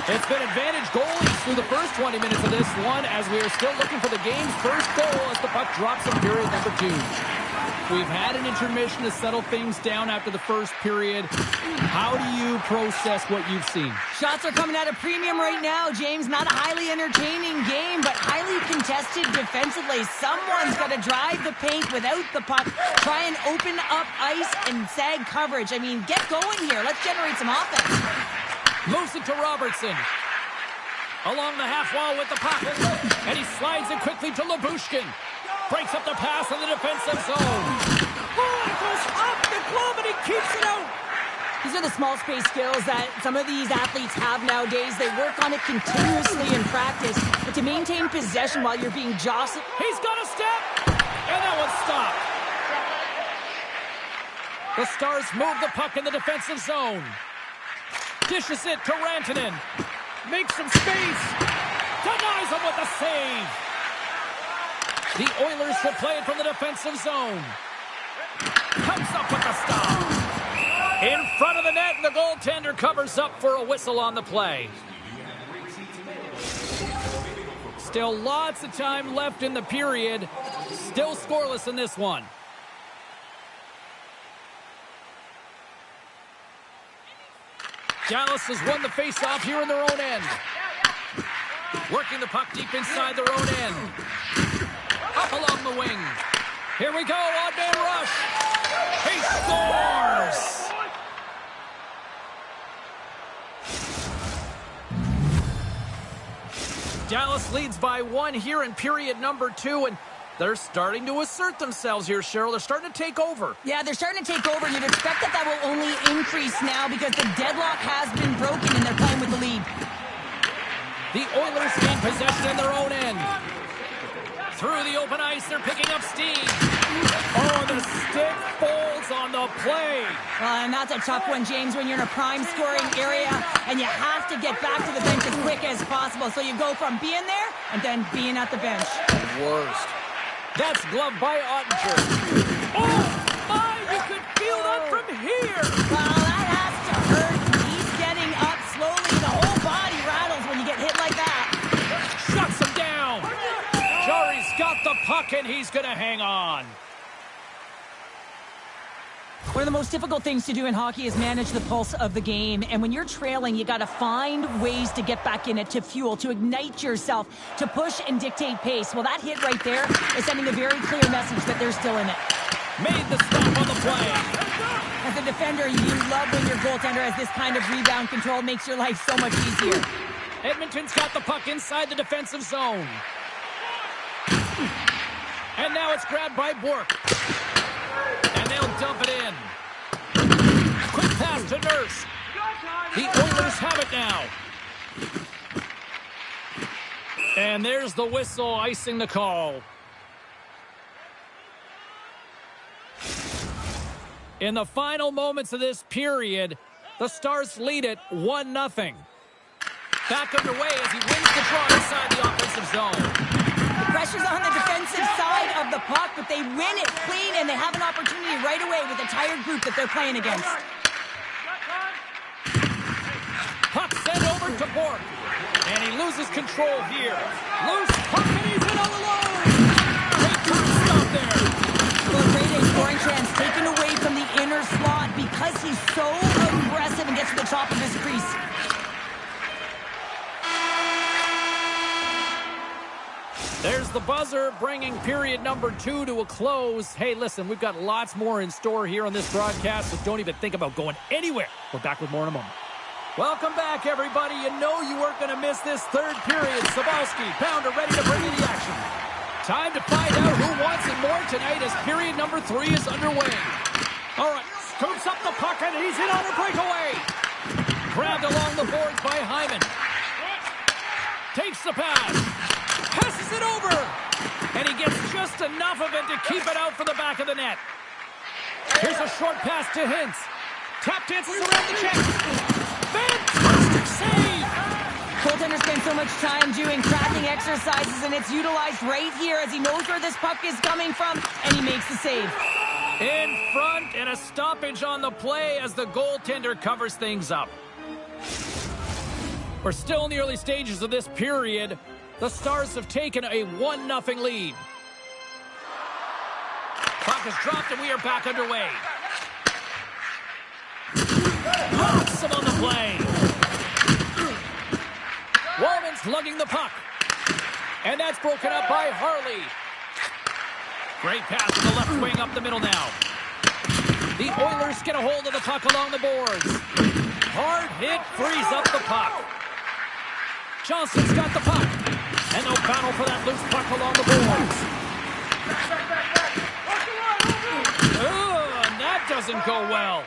It's been advantage goalies through the first 20 minutes of this one as we are still looking for the game's first goal as the puck drops in period number two. We've had an intermission to settle things down after the first period. How do you process what you've seen? Shots are coming at a premium right now, James. Not a highly entertaining game, but highly contested defensively. Someone's got to drive the paint without the puck, try and open up ice and sag coverage. I mean, get going here. Let's generate some offense. Moves it to Robertson. Along the half wall with the puck. And he slides it quickly to Lyubushkin. Breaks up the pass in the defensive zone. Oh, it goes up the glove and he keeps it out. These are the small space skills that some of these athletes have nowadays. They work on it continuously in practice. But to maintain possession while you're being jostled... He's got a step! And that one's stopped. The Stars move the puck in the defensive zone. Dishes it to Rantanen. Makes some space. Denies him with a save. The Oilers will play it from the defensive zone. Comes up with the stop. In front of the net, and the goaltender covers up for a whistle on the play. Still lots of time left in the period. Still scoreless in this one. Dallas has won the face-off here in their own end. Working the puck deep inside their own end. Up along the wing. Here we go, odd-man rush. He scores! Dallas leads by 1 here in period number 2, and they're starting to assert themselves here, Cheryl. They're starting to take over. Yeah, they're starting to take over, and you'd expect that that will only increase now because the deadlock has been broken and they're playing with the lead. The Oilers gain possession in their own end. Through the open ice, they're picking up steam. Oh, the stick folds on the play. And that's a tough one, James, when you're in a prime scoring area and you have to get back to the bench as quick as possible. So you go from being there and then being at the bench. Worst. That's gloved by Ottinger. Oh, my, you could feel that from here. Well, that has to hurt. He's getting up slowly. The whole body rattles when you get hit like that. Shuts him down. Jari's got the puck, and he's going to hang on. One of the most difficult things to do in hockey is manage the pulse of the game. And when you're trailing, you got to find ways to get back in it, to fuel, to ignite yourself, to push and dictate pace. Well, that hit right there is sending a very clear message that they're still in it. Made the stop on the play. As a defender, you love when your goaltender has this kind of rebound control. It makes your life so much easier. Edmonton's got the puck inside the defensive zone. And now it's grabbed by Bourque. And they'll dump it in. Quick pass to Nurse. The Oilers have it now. And there's the whistle icing the call. In the final moments of this period, the Stars lead it 1-0. Back underway as he wins the draw inside the offensive zone. Pressure's on the defensive side of the puck, but they win it clean, and they have an opportunity right away with the tired group that they're playing against. Puck sent over to Bourque, and he loses control here. Loose puck, and he's in all alone. Great time stop there. Well, great A scoring chance taken away from the inner slot because he's so aggressive and gets to the top of his crease. There's the buzzer, bringing period number 2 to a close. Hey, listen, we've got lots more in store here on this broadcast, so don't even think about going anywhere. We're back with more in a moment. Welcome back, everybody. You know you weren't going to miss this third period. Sabalski, Pounder, ready to bring you the action. Time to find out who wants it more tonight as period number 3 is underway. All right, scoops up the puck, and he's in on a breakaway. Grabbed along the boards by Hyman. Takes the pass. Passes it over, and he gets just enough of it to keep it out for the back of the net. Here's a short pass to Hintz. Tap dances around the chest. Fantastic save! Goaltender spends so much time doing cracking exercises, and it's utilized right here as he knows where this puck is coming from, and he makes the save. In front, and a stoppage on the play as the goaltender covers things up. We're still in the early stages of this period. The Stars have taken a 1-0 lead. Puck is dropped, and we are back underway. Locks him on the play. Walman's lugging the puck. And that's broken up by Harley. Great pass to the left wing up the middle now. The Oilers get a hold of the puck along the boards. hard hit frees up the puck. Johnson's got the puck. And no battle for that loose puck along the boards. And that doesn't go well.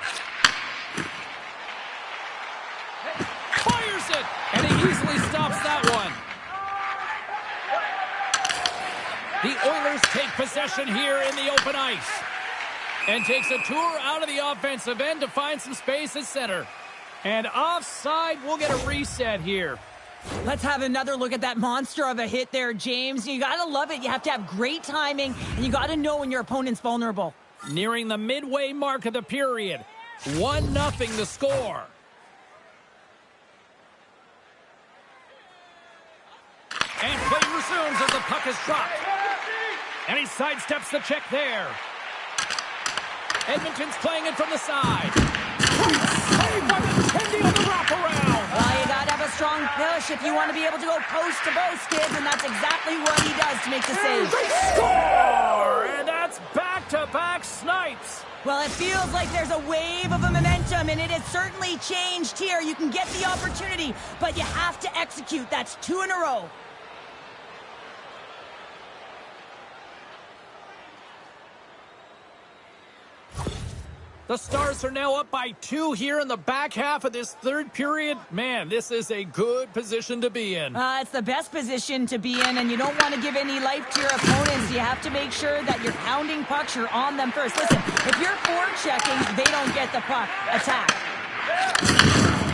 Fires it, and he easily stops that one. The Oilers take possession here in the open ice. And takes a tour out of the offensive end to find some space at center. And offside, we'll get a reset here. Let's have another look at that monster of a hit there, James. You got to love it. You have to have great timing, and you got to know when your opponent's vulnerable. Nearing the midway mark of the period. 1-0 the score. And play resumes as the puck is dropped. And he sidesteps the check there. Edmonton's playing it from the side. Saved by McKenzie on the wraparound. Well, you got to have a strong push if you want to be able to go post to post, kids, and that's exactly what he does to make the save. They score! And that's back-to-back snipes. Well, it feels like there's a wave of a momentum, and it has certainly changed here. You can get the opportunity, but you have to execute. That's 2 in a row. The Stars are now up by 2 here in the back half of this third period. Man, this is a good position to be in. It's the best position to be in, and you don't want to give any life to your opponents. You have to make sure that you're pounding pucks, you're on them first. Listen, if you're forechecking, they don't get the puck. Attack.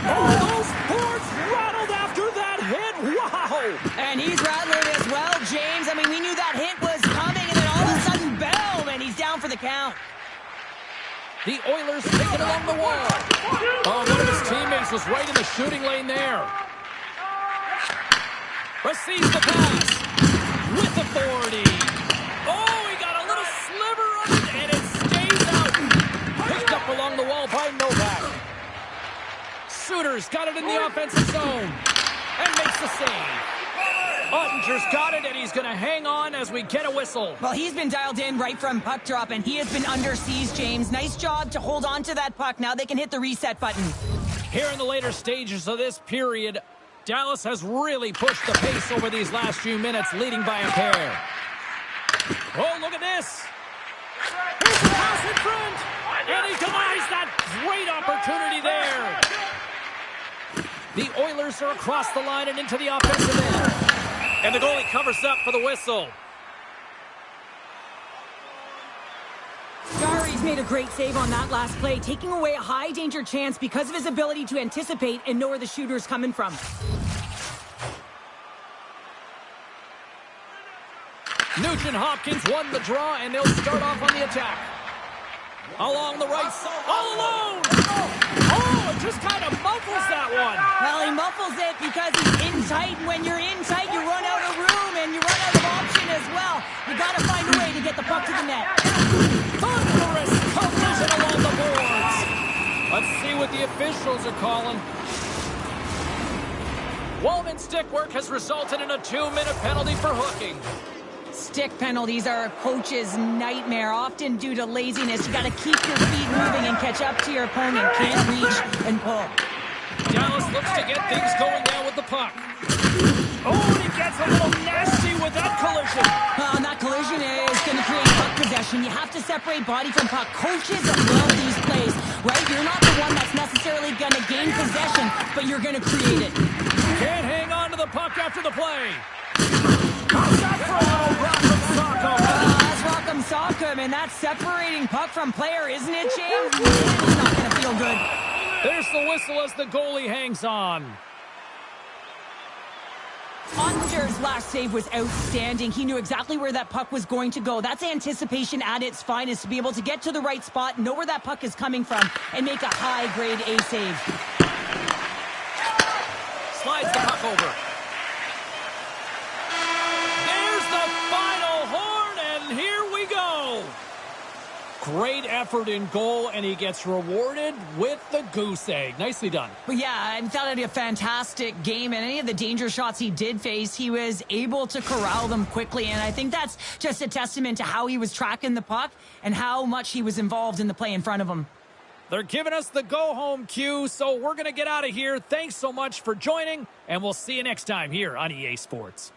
Oh, those boards rattled after that hit. Wow! And he's rattling as well, James. I mean, we knew that hit was coming, and then all of a sudden, boom, and he's down for the count. The Oilers take it along the wall. Oh, one of his teammates was right in the shooting lane there. Receives the pass with authority. Oh, he got a little sliver of it, and it stays out. Picked up along the wall by Novak. Suter's got it in the offensive zone and makes the save. Ottinger's got it, and he's going to hang on as we get a whistle. Well, he's been dialed in right from puck drop, and he has been under siege, James. Nice job to hold on to that puck. Now they can hit the reset button. Here in the later stages of this period, Dallas has really pushed the pace over these last few minutes, leading by a pair. Oh, look at this. Here's the pass in front, and he denies that great opportunity there. The Oilers are across the line and into the offensive end. And the goalie covers up for the whistle. Gari's made a great save on that last play, taking away a high-danger chance because of his ability to anticipate and know where the shooter's coming from. Nugent-Hopkins won the draw, and they'll start off on the attack. Along the right side, all alone! Oh, it just kind of muffles that one. Well, he muffles it because he's in tight. When you're in tight, you run out of room, and you run out of option as well. You got to find a way to get the puck to the net. Thunderous collision along the boards. Let's see what the officials are calling. Wallman's stick work has resulted in a 2-minute penalty for hooking. Stick penalties are a coach's nightmare, often due to laziness. You got to keep your feet moving and catch up to your opponent. Can't reach and pull. Dallas looks to get things going now with the puck. Oh, and he gets a little nasty with that collision. And that collision is going to create puck possession. You have to separate body from puck. Coaches love these plays, right? You're not the one that's necessarily going to gain possession, but you're going to create it. Can't hang on to the puck after the play. How's that for a little Rock'em Sock'em? That's Rock'em Sock'em, and that's separating puck from player, isn't it, James? It's not going to feel good. There's the whistle as the goalie hangs on. Ottinger's last save was outstanding. He knew exactly where that puck was going to go. That's anticipation at its finest, to be able to get to the right spot, know where that puck is coming from, and make a high-grade A save. Slides the puck over. There's the final horn, and here we go. Great effort in goal, and he gets rewarded with the goose egg. Nicely done. Well, yeah, I thought it'd be a fantastic game, and any of the danger shots he did face, he was able to corral them quickly, and I think that's just a testament to how he was tracking the puck and how much he was involved in the play in front of him. They're giving us the go-home cue, so we're going to get out of here. Thanks so much for joining, and we'll see you next time here on EA Sports.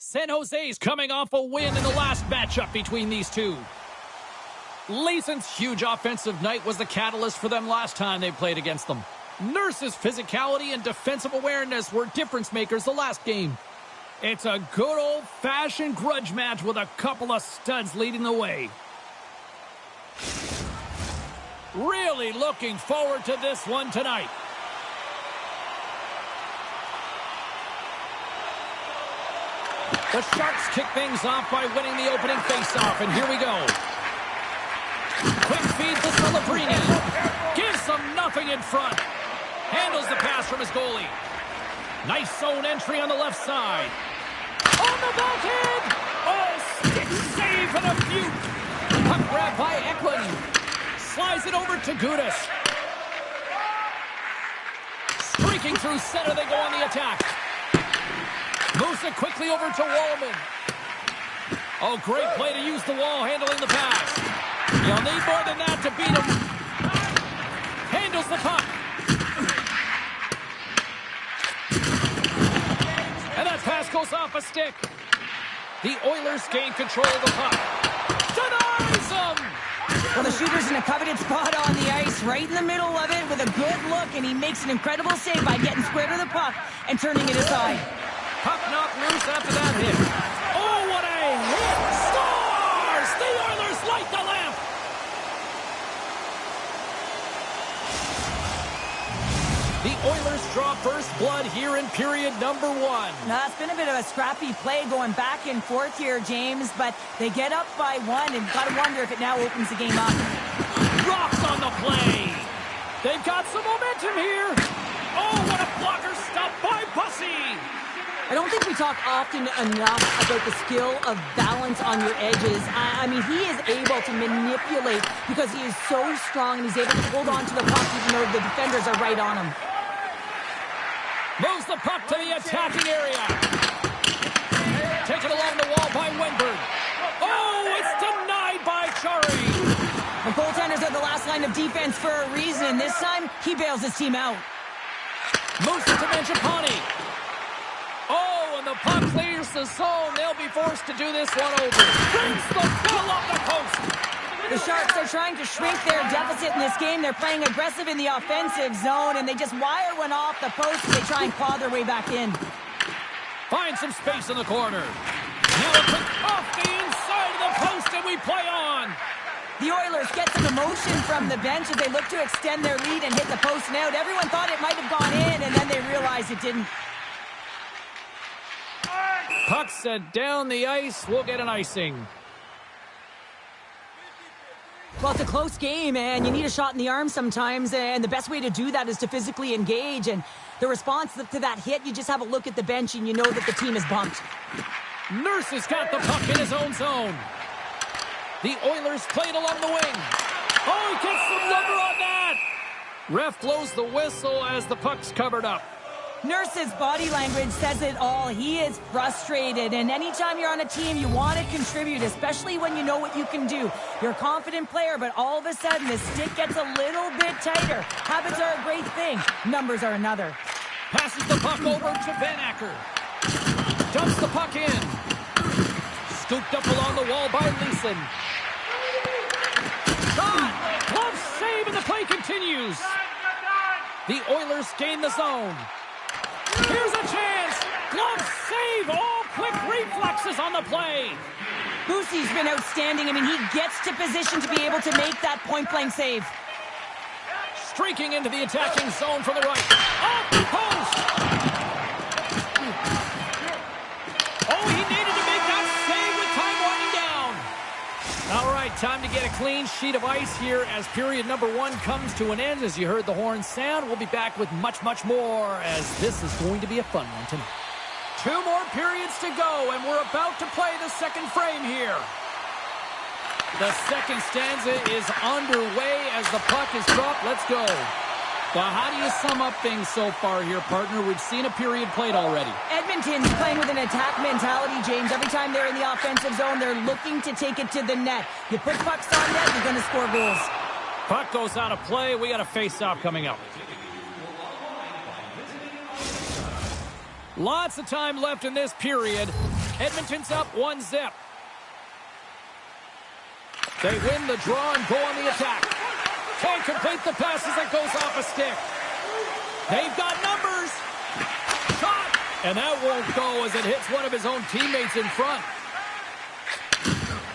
San Jose's coming off a win in the last matchup between these two. Leeson's huge offensive night was the catalyst for them last time they played against them. Nurse's physicality and defensive awareness were difference makers the last game. It's a good old-fashioned grudge match with a couple of studs leading the way. Really looking forward to this one tonight. The Sharks kick things off by winning the opening faceoff, and here we go. Quick feed to Celebrini. Gives them nothing in front. Handles the pass from his goalie. Nice zone entry on the left side. On the backhand! Oh, stick save and a beaut. Puck grab by Eklund. Slides it over to Gudas. Streaking through center, they go on the attack. Moves it quickly over to Wallman. Oh, great play to use the wall handling the pass. You'll need more than that to beat him. Handles the puck. And that pass goes off a stick. The Oilers gain control of the puck. Denies him! Well, the shooter's in a coveted spot on the ice, right in the middle of it with a good look, and he makes an incredible save by getting square to the puck and turning it aside. Puck knocked loose after that hit. Oh, what a hit! Scores! The Oilers light the lamp! The Oilers draw first blood here in period number 1. Now, it's been a bit of a scrappy play going back and forth here, James, but they get up by 1, and got to wonder if it now opens the game up. Rocks on the play. They've got some momentum here. Oh, what a blocker stop by Bussy! I don't think we talk often enough about the skill of balance on your edges. I mean, he is able to manipulate because he is so strong and he's able to hold on to the puck even though the defenders are right on him. Moves the puck to the attacking area. Taken along the wall by Wenberg. Oh, it's denied by Chari. The goaltenders are the last line of defense for a reason. This time, he bails his team out. Moves it to Mangiapane. Oh, and the puck clears the zone. They'll be forced to do this one over. Brings the ball off the post. The Sharks are trying to shrink their deficit in this game. They're playing aggressive in the offensive zone, and they just wire one off the post as they try and claw their way back in. Find some space in the corner. Now a quick off the inside of the post, and we play on. The Oilers get some emotion from the bench as they look to extend their lead and hit the post and out. Everyone thought it might have gone in, and then they realized it didn't. Puck set down the ice. We'll get an icing. Well, it's a close game, and you need a shot in the arm sometimes, and the best way to do that is to physically engage, and the response to that hit, you just have a look at the bench, and you know that the team is bumped. Nurse has got the puck in his own zone. The Oilers played along the wing. Oh, he gets some number on that! Ref blows the whistle as the puck's covered up. Nurse's body language says it all. He is frustrated, and anytime you're on a team, you want to contribute, especially when you know what you can do. You're a confident player, but all of a sudden, the stick gets a little bit tighter. Habits are a great thing. Numbers are another. Passes the puck over to Van Acker. Dumps the puck in. Scooped up along the wall by Leeson. Shot! Glove save, and the play continues. The Oilers gain the zone. Here's a chance. Glove save. All quick reflexes on the play. Boosie's been outstanding. I mean, he gets to position to be able to make that point-blank save. Streaking into the attacking zone from the right. Off the post! Oh, he needed to make that save with time winding down. All right, time to get a clean sheet of ice here as period number 1 comes to an end. As you heard the horn sound, we'll be back with much, much more as this is going to be a fun one tonight. 2 more periods to go, and we're about to play the second frame here. The second stanza is underway as the puck is dropped. Let's go. Well, how do you sum up things so far here, partner? We've seen a period played already. Edmonton's playing with an attack mentality, James. Every time they're in the offensive zone, they're looking to take it to the net. You put pucks on net, you're going to score goals. Puck goes out of play. We got a face-off coming up. Lots of time left in this period. Edmonton's up 1-0. They win the draw and go on the attack. Can't complete the pass as it goes off a stick. They've got numbers. Shot. And that won't go as it hits one of his own teammates in front.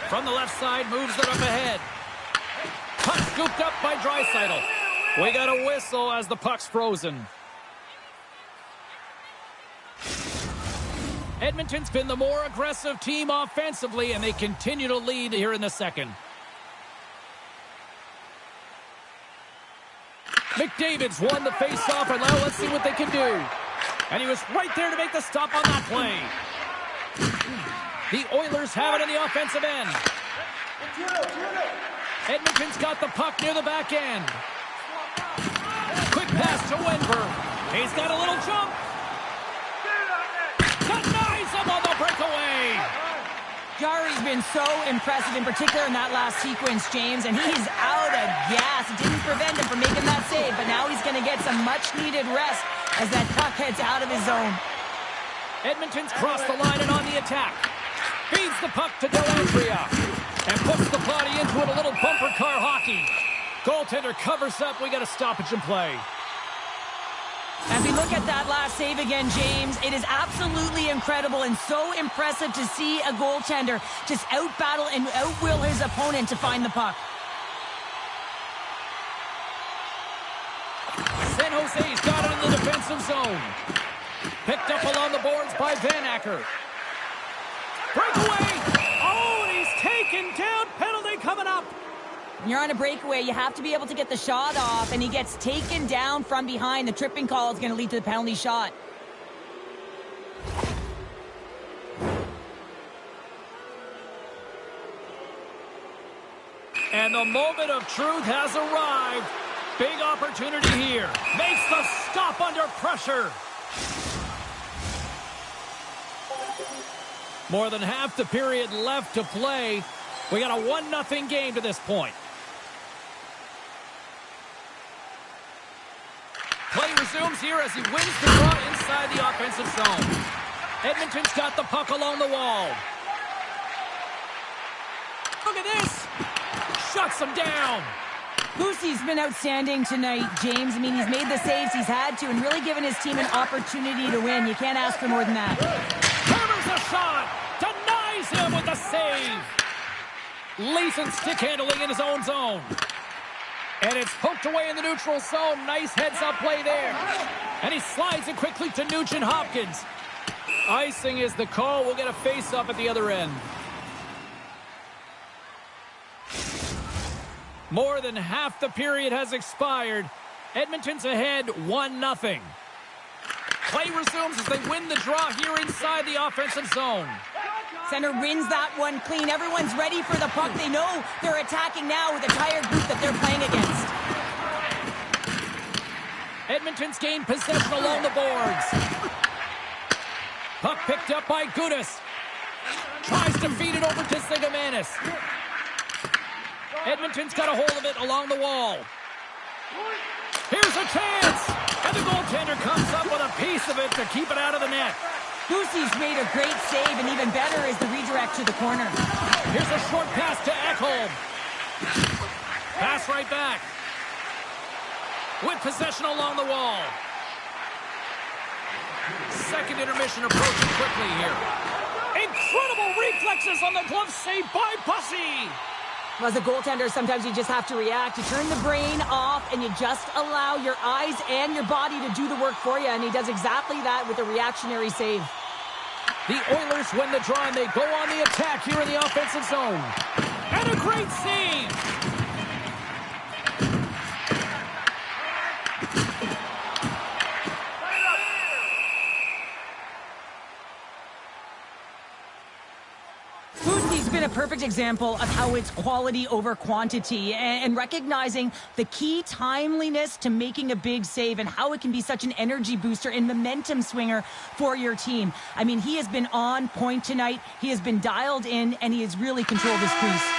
From the left side, moves it up ahead. Puck scooped up by Draisaitl. We got a whistle as the puck's frozen. Edmonton's been the more aggressive team offensively, and they continue to lead here in the second. McDavid's won the faceoff, and now let's see what they can do. And he was right there to make the stop on that play. The Oilers have it in the offensive end. Edmonton's got the puck near the back end. Quick pass to Wenberg. He's got a little jump. Denies him on the breakaway. Jari's been so impressive, in particular in that last sequence, James, and he's out of gas. It didn't prevent him from making that save, but now he's going to get some much-needed rest as that puck heads out of his zone. Edmonton's crossed the line and on the attack. Feeds the puck to Dellandrea and puts the body into it, a little bumper car hockey. Goaltender covers up. We got a stoppage in play. As we look at that last save again, James, it is absolutely incredible and so impressive to see a goaltender just out-battle and out-will his opponent to find the puck. San Jose's got it in the defensive zone. Picked up along the boards by Van Acker. Breakaway! Oh, and he's taken down. Penalty coming up. When you're on a breakaway, you have to be able to get the shot off, and he gets taken down from behind. The tripping call is going to lead to the penalty shot. And the moment of truth has arrived. Big opportunity here. Makes the stop under pressure. More than half the period left to play. We got a 1-0 game to this point. Play resumes here as he wins the draw inside the offensive zone. Edmonton's got the puck along the wall. Look at this. Shuts him down. Boosie's been outstanding tonight, James. I mean, he's made the saves he's had to and really given his team an opportunity to win. You can't ask for more than that. Hammers a shot. Denies him with the save. Leeson stick handling in his own zone. And it's poked away in the neutral zone. Nice heads-up play there. And he slides it quickly to Nugent Hopkins. Icing is the call. We'll get a face-up at the other end. More than half the period has expired. Edmonton's ahead 1-0. Play resumes as they win the draw here inside the offensive zone. Center wins that one clean. Everyone's ready for the puck. They know they're attacking now with a tired group that they're playing against. Edmonton's gained possession along the boards. Puck picked up by Gudas. Tries to feed it over to Sigamanis. Edmonton's got a hold of it along the wall. Here's a chance. And the goaltender comes up with a piece of it to keep it out of the net. Boosie's made a great save, and even better is the redirect to the corner. Here's a short pass to Ekholm. Pass right back. With possession along the wall. Second intermission approaching quickly here. Inks Incredible reflexes on the glove save by Bussy. Well, as a goaltender, sometimes you just have to react. You turn the brain off, and you just allow your eyes and your body to do the work for you, and he does exactly that with a reactionary save. The Oilers win the draw, and they go on the attack here in the offensive zone. And a great save! He's been a perfect example of how it's quality over quantity and recognizing the key timeliness to making a big save and how it can be such an energy booster and momentum swinger for your team. I mean, he has been on point tonight. He has been dialed in, and he has really controlled his crease.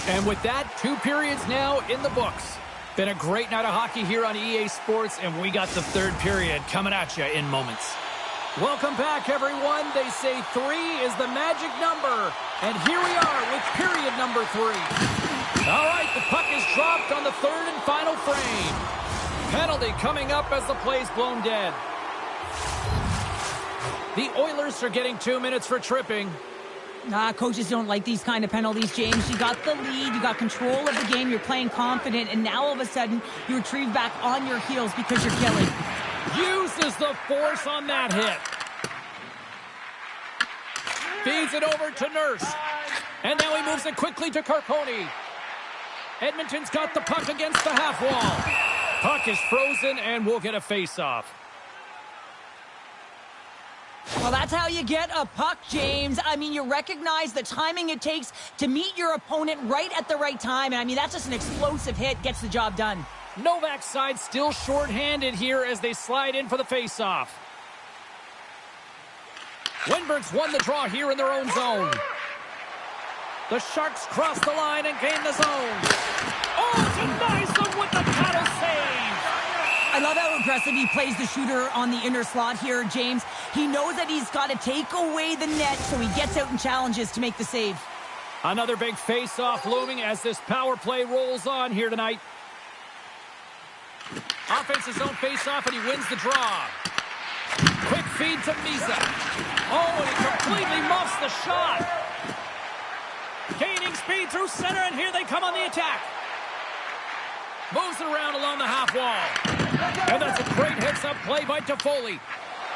And with that, 2 periods now in the books. Been a great night of hockey here on EA Sports, and we got the 3rd period coming at you in moments. Welcome back, everyone. They say 3 is the magic number. And here we are with period number 3. All right, the puck is dropped on the 3rd and final frame. Penalty coming up as the play's blown dead. The Oilers are getting 2 minutes for tripping. Coaches don't like these kind of penalties, James. You got the lead, you got control of the game, you're playing confident, and now all of a sudden you retrieve back on your heels because you're killing. Uses the force on that hit. Feeds it over to Nurse. And now he moves it quickly to Carponi. Edmonton's got the puck against the half wall. Puck is frozen, and we'll get a face-off. Well, that's how you get a puck, James. I mean, you recognize the timing it takes to meet your opponent right at the right time. And I mean, that's just an explosive hit, gets the job done. Novak's side still short-handed here as they slide in for the face-off. Wenberg's won the draw here in their own zone. The Sharks cross the line and gain the zone. Oh, denies them with the paddle save. I love how aggressive he plays the shooter on the inner slot here, James. He knows that he's got to take away the net, so he gets out and challenges to make the save. Another big face-off looming as this power play rolls on here tonight. Offensive zone face-off, and he wins the draw. Quick feed to Misa. Oh, and he completely muffs the shot. Gaining speed through center, and here they come on the attack. Moves it around along the half wall. And that's a great heads-up play by Toffoli.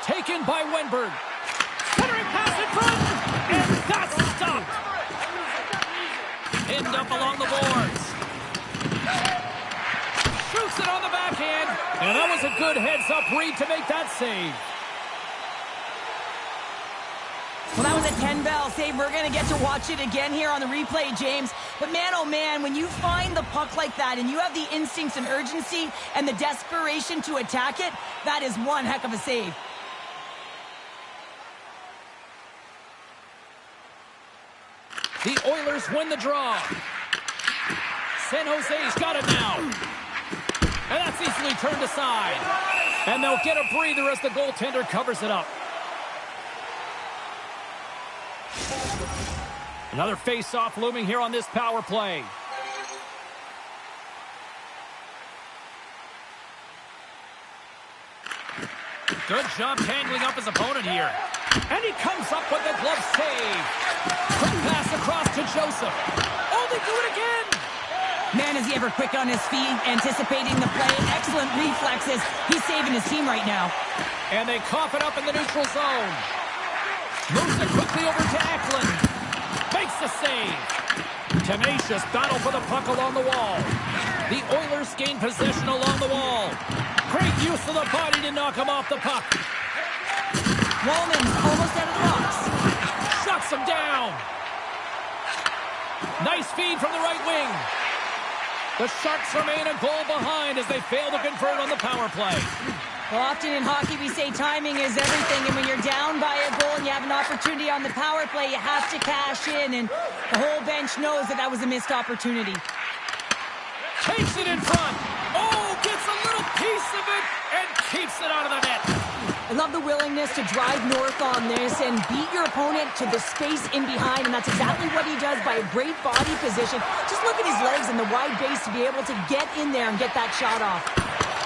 Taken by Wenberg. Centering pass in front, and that's stopped. Pinned up along the boards. Shoots it on the backhand, and that was a good heads-up read to make that save. Well, that was a 10-bell save. We're going to get to watch it again here on the replay, James. But man, oh man, when you find the puck like that and you have the instincts and urgency and the desperation to attack it, that is one heck of a save. The Oilers win the draw. San Jose's got it now. And that's easily turned aside. And they'll get a breather as the goaltender covers it up. Another face-off looming here on this power play. Good job tangling up his opponent here. And he comes up with the glove save. Quick pass across to Joseph. Oh, they do it again! Man, is he ever quick on his feet, anticipating the play. Excellent reflexes. He's saving his team right now. And they cough it up in the neutral zone. Moves it quickly over to Eklund. Makes the save. Tenacious battle for the puck along the wall. The Oilers gain possession along the wall. Great use of the body to knock him off the puck. Wallman's almost out of the box. Shuts him down. Nice feed from the right wing. The Sharks remain a goal behind as they fail to convert on the power play. Well, often in hockey we say timing is everything, and when you're down by a goal and you have an opportunity on the power play, you have to cash in, and the whole bench knows that that was a missed opportunity. Takes it in front. Oh, gets a little piece of it and keeps it out of the net. I love the willingness to drive north on this and beat your opponent to the space in behind, and that's exactly what he does by a great body position. Just look at his legs and the wide base to be able to get in there and get that shot off.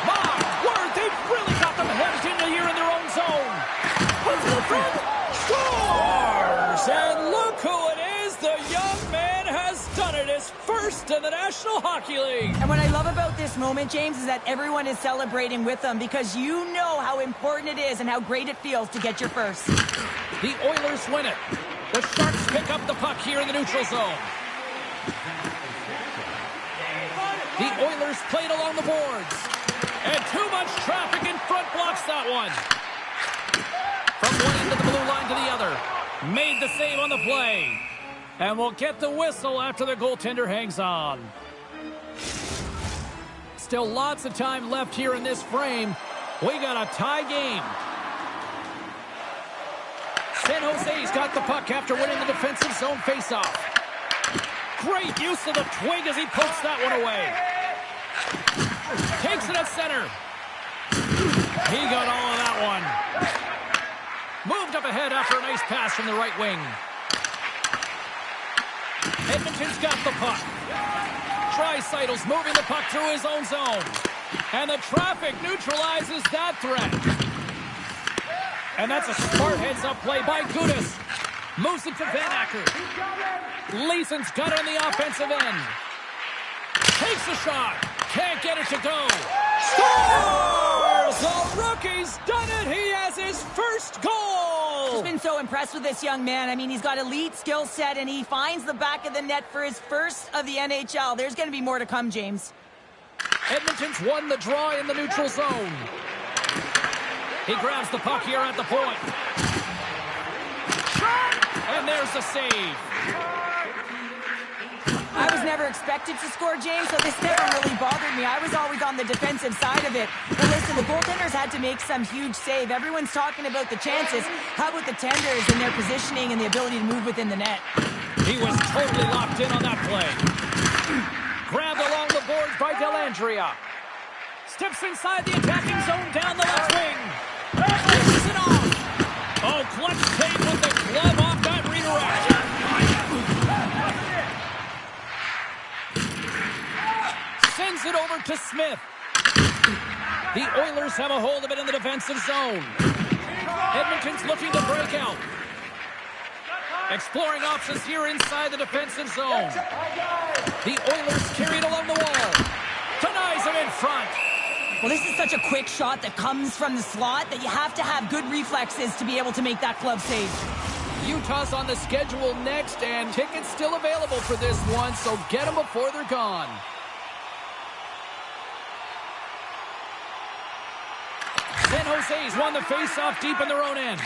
My word, they've really got them hemmed in here in their own zone. Puts it in front. Scores! And look who it is. The young man has done it. His first in the National Hockey League. And what I love about this moment, James, is that everyone is celebrating with him because you know how important it is and how great it feels to get your first. The Oilers win it. The Sharks pick up the puck here in the neutral zone. The Oilers played along the boards. And too much traffic in front blocks that one. From one end of the blue line to the other. Made the save on the play. And we'll get the whistle after the goaltender hangs on. Still lots of time left here in this frame. We got a tie game. San Jose's got the puck after winning the defensive zone faceoff. Great use of the twig as he pokes that one away. Takes it at center. He got all of that one. Moved up ahead after a nice pass from the right wing. Edmonton's got the puck. Dreisaitl's moving the puck through his own zone. And the traffic neutralizes that threat. And that's a smart heads-up play by Gudas. Moves it to Van Acker. Leeson's got it on the offensive end. Takes a shot. Can't get it to go. Scores! The rookie's done it. He has his first goal. I've been so impressed with this young man. I mean, he's got elite skill set, and he finds the back of the net for his first of the NHL. There's going to be more to come, James. Edmonton's won the draw in the neutral zone. He grabs the puck here at the point. And there's the save. I was never expected to score, James, so this never really bothered me. I was always on the defensive side of it. But listen, the goaltenders had to make some huge save. Everyone's talking about the chances. How about the tenders and their positioning and the ability to move within the net? He was totally locked in on that play. Grabbed along the boards by Dellandrea. Steps inside the attacking zone down the left wing. Pushes it off. Oh, clutch save with the glove off that redirect. Sends it over to Smith. The Oilers have a hold of it in the defensive zone. Edmonton's looking to break out. Exploring options here inside the defensive zone. The Oilers carry it along the wall. Denies him in front. Well, this is such a quick shot that comes from the slot that you have to have good reflexes to be able to make that glove save. Utah's on the schedule next, and tickets still available for this one, so get them before they're gone. San Jose's won the face-off deep in their own end.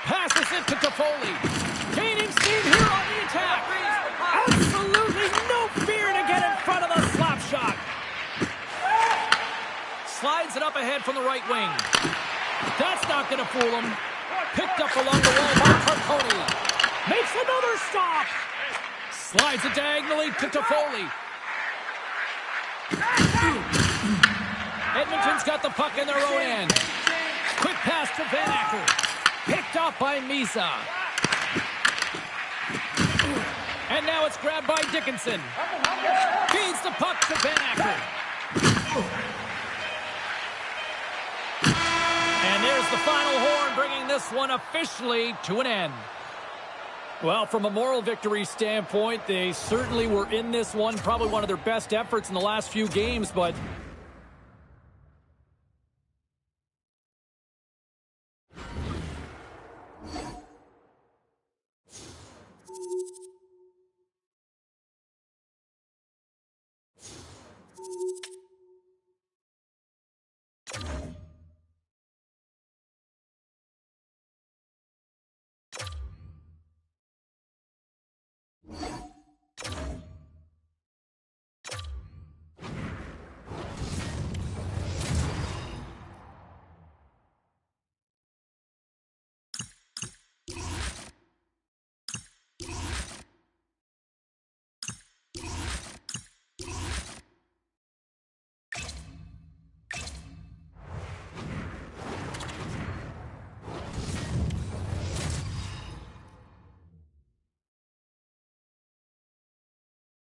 Passes it to Toffoli. Gaining steam here on the attack. Absolutely no fear to get in front of the slap shot. Slides it up ahead from the right wing. That's not going to fool him. Picked up along the wall by Carconi. Makes another stop. Slides it diagonally to Toffoli. Edmonton's got the puck in their own end. Quick pass to Van Acker. Picked off by Misa. And now it's grabbed by Dickinson. Feeds the puck to Van Acker. And there's the final horn, bringing this one officially to an end. Well, from a moral victory standpoint, they certainly were in this one. Probably one of their best efforts in the last few games, but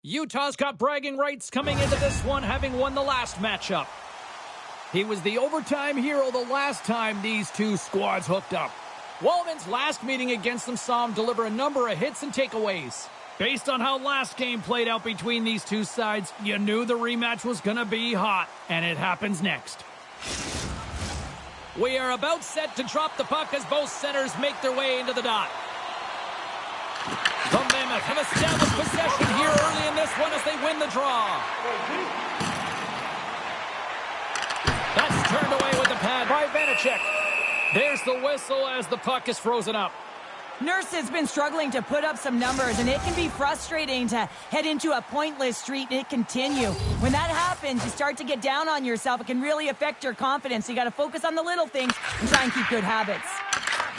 Utah's got bragging rights coming into this one, having won the last matchup. He was the overtime hero the last time these two squads hooked up. Walman's last meeting against them saw him deliver a number of hits and takeaways. Based on how last game played out between these two sides, you knew the rematch was going to be hot, and it happens next. We are about set to drop the puck as both centers make their way into the dot. The Mammoth have established possession here early in this one as they win the draw. That's turned away with the pad by Vanacek. There's the whistle as the puck is frozen up. Nurse has been struggling to put up some numbers, and it can be frustrating to head into a pointless streak and continue. When that happens, you start to get down on yourself. It can really affect your confidence. You got to focus on the little things and try and keep good habits.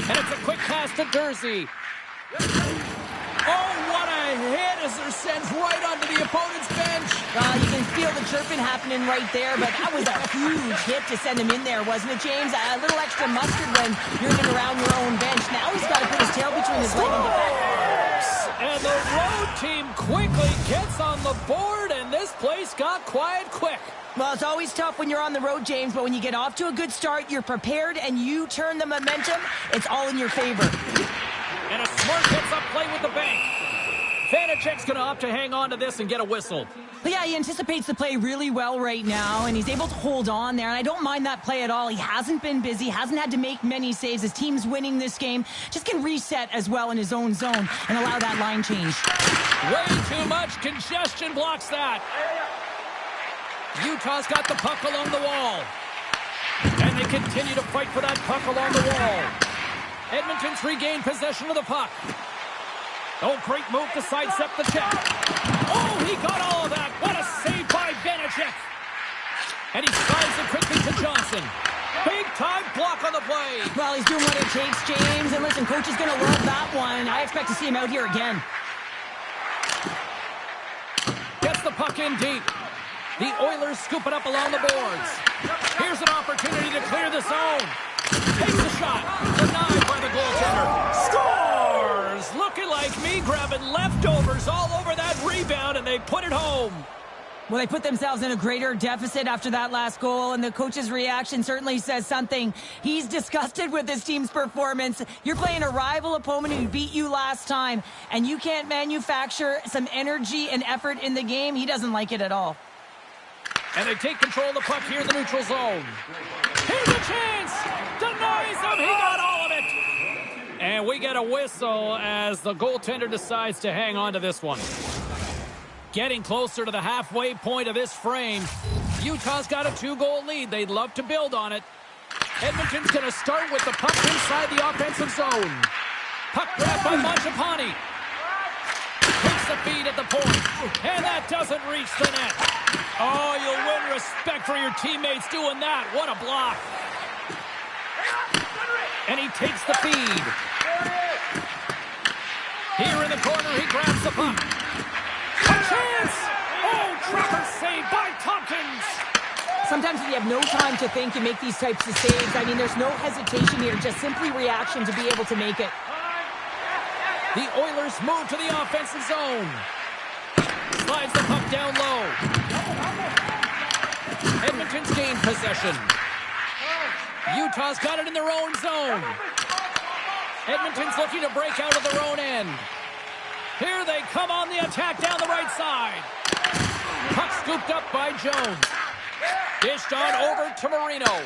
And it's a quick pass to Dursey. Oh, what a hit as they're sent right onto the opponent's bench. You can feel the chirping happening right there, but that was a huge hit to send him in there, wasn't it, James? A little extra mustard when you're in around your own bench. Now he's got to put his tail between his legs and get back. And the road team quickly gets on the board, and this place got quiet quick. Well, it's always tough when you're on the road, James, but when you get off to a good start, you're prepared, and you turn the momentum, it's all in your favor. And a smart gets up play with the bank. Vanacek's going to opt to hang on to this and get a whistle. But yeah, he anticipates the play really well right now, and he's able to hold on there, and I don't mind that play at all. He hasn't been busy, hasn't had to make many saves. His team's winning this game. Just can reset as well in his own zone and allow that line change. Way too much congestion blocks that. Utah's got the puck along the wall. And they continue to fight for that puck along the wall. Edmonton's regained possession of the puck. Oh, great move to sidestep the check. Oh, he got all of that. What a save by Vanacek. And he slides it quickly to Johnson. Big time block on the play. Well, he's doing what it takes, James. And listen, coach is going to love that one. I expect to see him out here again. Gets the puck in deep. The Oilers scoop it up along the boards. Here's an opportunity to clear the zone. Takes a shot. Denied by the goaltender. Scores! Looking like me grabbing leftovers all over that rebound, and they put it home. Well, they put themselves in a greater deficit after that last goal, and the coach's reaction certainly says something. He's disgusted with his team's performance. You're playing a rival opponent who beat you last time, and you can't manufacture some energy and effort in the game. He doesn't like it at all. And they take control of the puck here in the neutral zone. Here's a chance! Denies him! He got all of it! And we get a whistle as the goaltender decides to hang on to this one. Getting closer to the halfway point of this frame. Utah's got a 2-goal lead. They'd love to build on it. Edmonton's going to start with the puck inside the offensive zone. Puck grab by Mangiapane. Takes the feed at the point. And that doesn't reach the net. Oh, you'll win respect for your teammates doing that. What a block. And he takes the feed. Here in the corner, he grabs the puck. A chance! Oh, trapper save by Tompkins. Sometimes when you have no time to think, you make these types of saves. I mean, there's no hesitation here, just simply reaction to be able to make it. The Oilers move to the offensive zone. Slides the puck down low. Edmonton's gained possession. Utah's got it in their own zone. Edmonton's looking to break out of their own end. Here they come on the attack down the right side. Puck scooped up by Jones. Dished on over to Marino.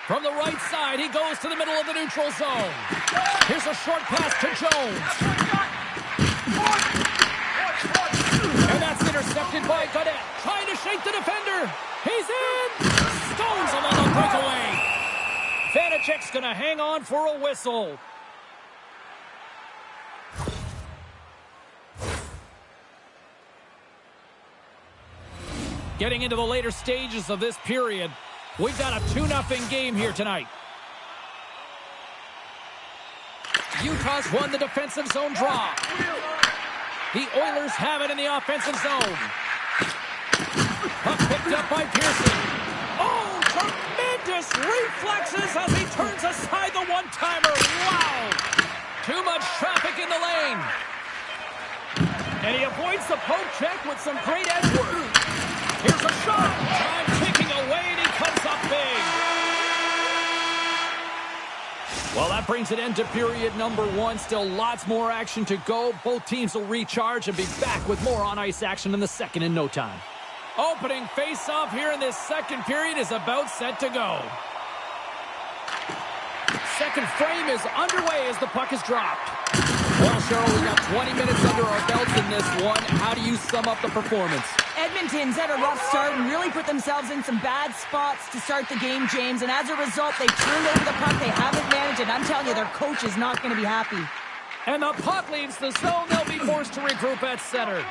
From the right side, he goes to the middle of the neutral zone. Here's a short pass to Jones. And that's intercepted by Godet. Trying to shake the defender. He's in. Stones him on the breakaway. Vanacek's going to hang on for a whistle. Getting into the later stages of this period, we've got a 2-0 game here tonight. Utah's won the defensive zone draw. The Oilers have it in the offensive zone. Puck picked up by Pearson. Oh, tremendous reflexes as he turns aside the one-timer. Wow! Too much traffic in the lane. And he avoids the poke check with some great edge work. Here's a shot. Time ticking away, and he comes up big. Well, that brings an end to period number 1. Still lots more action to go. Both teams will recharge and be back with more on-ice action in the second in no time. Opening face-off here in this second period is about set to go. Second frame is underway as the puck is dropped. Well, Cheryl, we got 20 minutes under our belts in this one. How do you sum up the performance? Edmonton's had a rough start and really put themselves in some bad spots to start the game, James. And as a result, they turned over the puck. They haven't managed it. I'm telling you, their coach is not going to be happy. And the puck leaves the zone. They'll be forced to regroup at center.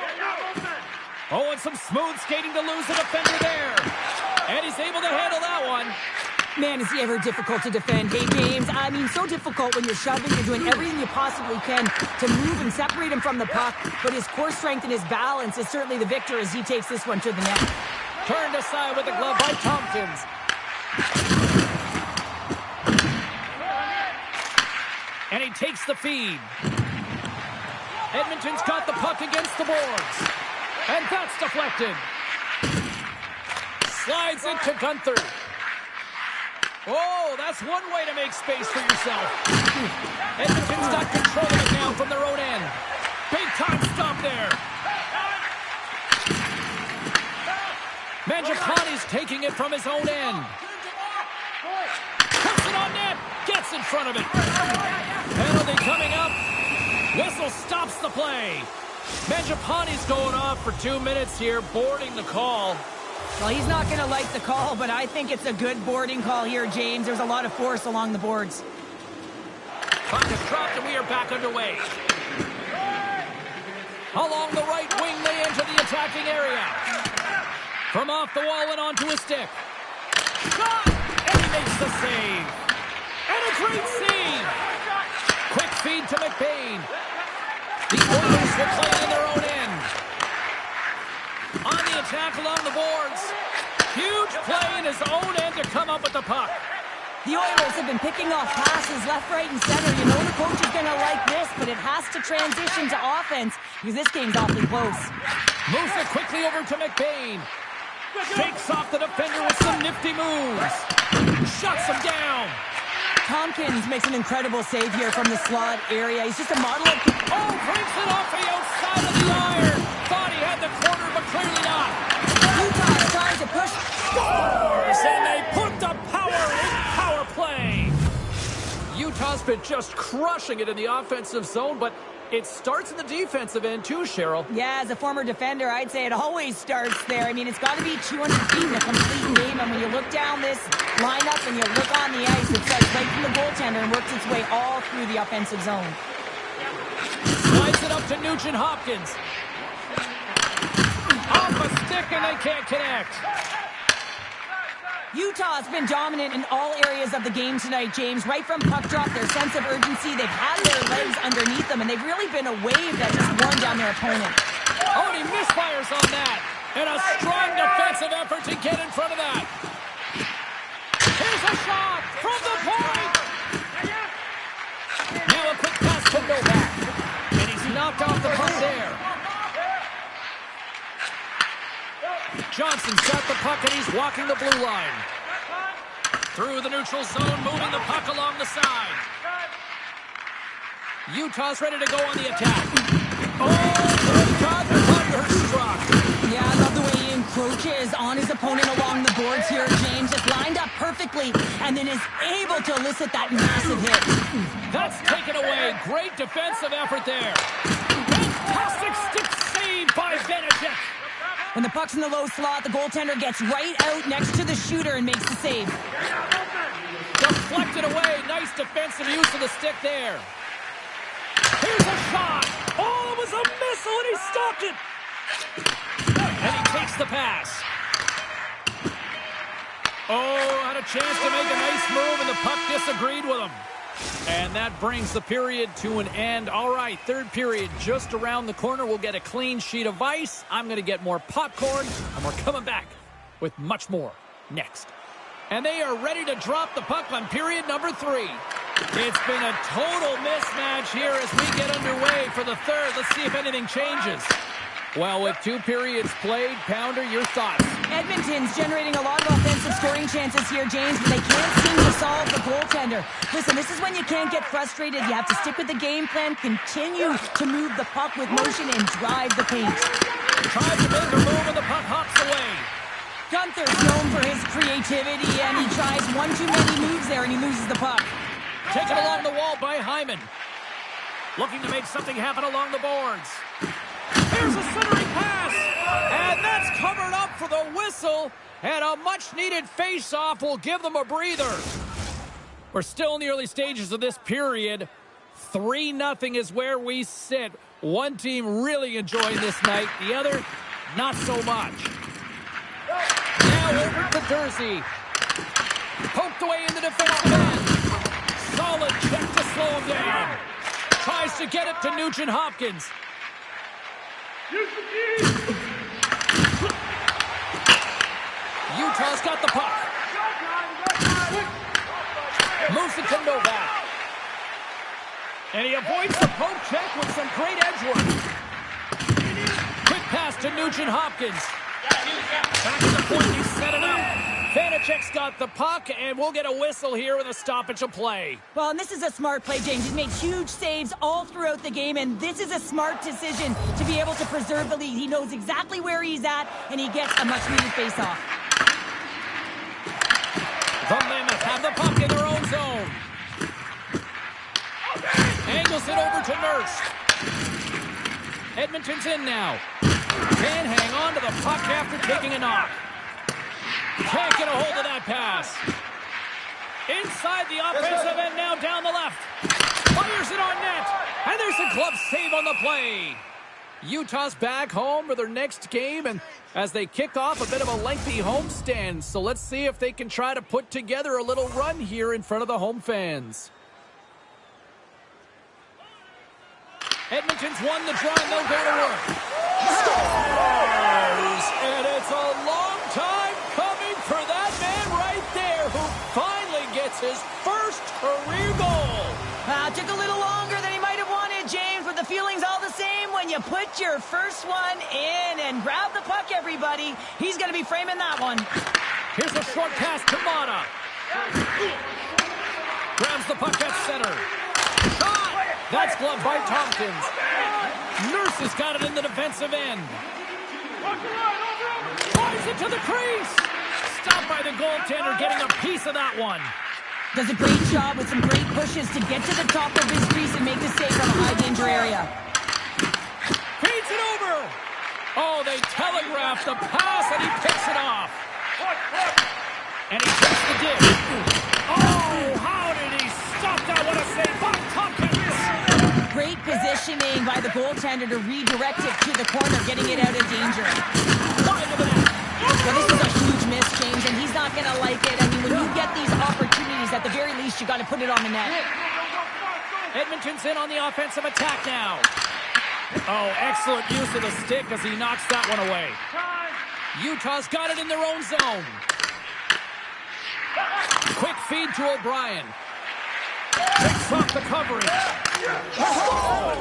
Oh, and some smooth skating to lose the defender there. And he's able to handle that one. Man, is he ever difficult to defend. Hey, James, I mean, so difficult when you're shoving. You're doing everything you possibly can to move and separate him from the puck. But his core strength and his balance is certainly the victor as he takes this one to the net. Turned aside with the glove by Tompkins. And he takes the feed. Edmonton's got the puck against the boards. And that's deflected. Slides into Gunther. Oh, that's one way to make space for yourself. Edmonton's got control of it now from their own end. Big time stop there. Mangiapane's taking it from his own end. Puts it on net. Gets in front of it. Penalty coming up. Whistle stops the play. Mangiapane's going off for 2 minutes here, boarding the call. Well, he's not going to like the call, but I think it's a good boarding call here, James. There's a lot of force along the boards. Puck is dropped and we are back underway. Along the right wing, they enter the attacking area. From off the wall and onto a stick. Shot! And he makes the save. And a great save! Quick feed to McBain. The Oilers will play in their own end. On the attack along the boards. Huge play in his own end to come up with the puck. The Oilers have been picking off passes left, right, and center. You know the coach is going to like this, but it has to transition to offense because this game's awfully close. Moves it quickly over to McBain. Shakes off the defender with some nifty moves. Shuts him down. Tompkins makes an incredible save here from the slot area. He's just a model of... Oh, breaks it off the outside of the iron. Thought he had the corner, but clearly not. Utah is trying to push. Scores, and they put the power in power play. Utah's been just crushing it in the offensive zone, but it starts in the defensive end too, Cheryl. Yeah, as a former defender, I'd say it always starts there. I mean, it's got to be 200 feet in a complete game, and when you look down this lineup and you look on the ice, it starts right from the goaltender and works its way all through the offensive zone. Slides it up to Nugent Hopkins. Off a stick, and they can't connect. Utah's been dominant in all areas of the game tonight, James. Right from puck drop, their sense of urgency, they've had their legs underneath them, and they've really been a wave that just worn down their opponent. Oh, and he misfires on that. And a strong defensive effort to get in front of that. Here's a shot from the point. Now a quick pass to Novak. And he's knocked off the puck there. Johnson's got the puck and he's walking the blue line. Through the neutral zone, moving the puck along the side. Utah's ready to go on the attack. Oh, God, the thunderstruck. Yeah, I love the way he encroaches on his opponent along the boards here, James. Just lined up perfectly and then is able to elicit that massive hit. That's taken away. Great defensive effort there. Fantastic stick save by Vanacek. When the puck's in the low slot, the goaltender gets right out next to the shooter and makes the save. Deflected away. Nice defensive use of the stick there. Here's a shot. Oh, it was a missile, and he stopped it. And he takes the pass. Oh, had a chance to make a nice move, and the puck disagreed with him. And that brings the period to an end. All right, third period just around the corner. We'll get a clean sheet of ice. I'm going to get more popcorn, and we're coming back with much more next. And they are ready to drop the puck on period number 3. It's been a total mismatch here as we get underway for the third. Let's see if anything changes. Well, with 2 periods played, Pounder, your thoughts? Edmonton's generating a lot of offensive scoring chances here, James, but they can't seem to solve the goaltender. Listen, this is when you can't get frustrated. You have to stick with the game plan, continue to move the puck with motion, and drive the paint. Tries to make a move, and the puck hops away. Gunther's known for his creativity, and he tries one too many moves there, and he loses the puck. Taken along the wall by Hyman. Looking to make something happen along the boards. Here's a centering pass, and that's covered up for the whistle, and a much-needed face-off will give them a breather. We're still in the early stages of this period. 3-0 is where we sit. One team really enjoying this night, the other, not so much. Now over to Dursey. Poked away in the defensive end. Solid check to slow him down. Tries to get it to Nugent Hopkins. Utah's got the puck. Moves it to Novak. And he avoids the poke check with some great edge work. Quick pass to Nugent Hopkins. Back to the point, he set it up. Vanacek's got the puck, and we'll get a whistle here with a stoppage of play. Well, and this is a smart play, James. He's made huge saves all throughout the game, and this is a smart decision to be able to preserve the lead. He knows exactly where he's at, and he gets a much-needed face-off. The Mammoth have the puck in their own zone. Angles it over to Nurse. Edmonton's in now. Can't hang on to the puck after taking a knock. Can't get a hold of that pass. Inside the offensive end now down the left. Fires it on net. And there's a glove save on the play. Utah's back home for their next game, and as they kick off a bit of a lengthy homestand. So let's see if they can try to put together a little run here in front of the home fans. Edmonton's won the draw, and they'll go to work. Scores! And it's a long time coming for that man right there, who finally gets his first career goal. Took a little longer than he might have wanted, James, but the feeling's all the same when you put your first one in. And grab the puck, everybody. He's going to be framing that one. Here's a short pass to Mata. Grabs the puck at center. Shot! That's gloved by Tompkins. Nurse has got it in the defensive end. Flies it to the crease. Stopped by the goaltender, getting a piece of that one. Does a great job with some great pushes to get to the top of his crease and make the save from a high-danger area. Feeds it over. Oh, they telegraphed the pass, and he picks it off. And he takes the dip. Oh, how did he stop that? What a save by Tompkins. Great positioning by the goaltender to redirect it to the corner, getting it out of danger. Wide of the net. Well, this is a huge miss, James, and he's not going to like it. I mean, when you get these opportunities, at the very least, you got to put it on the net. Edmonton's in on the offensive attack now. Oh, excellent use of the stick as he knocks that one away. Utah's got it in their own zone. Quick feed to O'Brien. Takes off the coverage. Oh,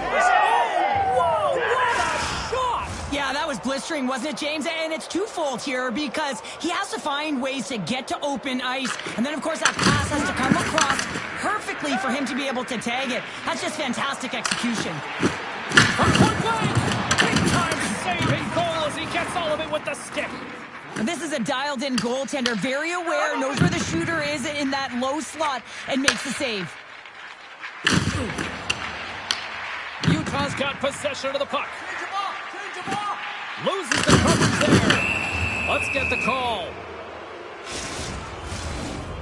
whoa, what a shot! Yeah, that was blistering, wasn't it, James? And it's twofold here because he has to find ways to get to open ice. And then, of course, that pass has to come across perfectly for him to be able to tag it. That's just fantastic execution. From point blank, big-time saving goal as he gets all of it with the stick. This is a dialed-in goaltender, very aware, knows where the shooter is in that low slot, and makes the save. Utah's got possession of the puck. Loses the coverage there. Let's get the call.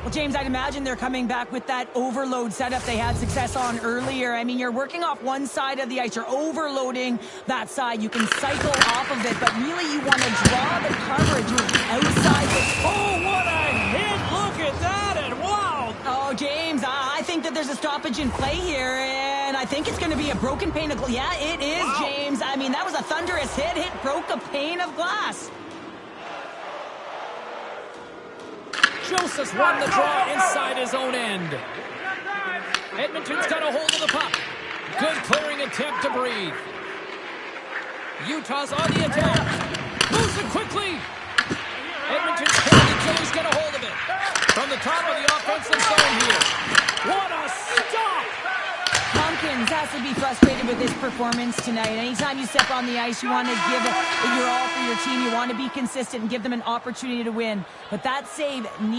Well, James, I'd imagine they're coming back with that overload setup they had success on earlier. I mean, you're working off one side of the ice. You're overloading that side. You can cycle off of it, but really you want to draw the coverage outside. Oh, what a hit. Look at that, and wow. Oh, James, I think that there's a stoppage in play here, and I think it's going to be a broken pane of glass. Yeah, it is, wow. James. I mean, that was a thunderous hit. It broke a pane of glass. Joseph's won the draw inside his own end. Edmonton's got a hold of the puck. Good clearing attempt to breathe. Utah's on the attack. Moves it quickly. Edmonton's penalty killers get a hold of it. From the top of the offensive zone here. What a stop! Tompkins has to be frustrated with his performance tonight. Anytime you step on the ice, you want to give it your all for your team. You want to be consistent and give them an opportunity to win. But that save needs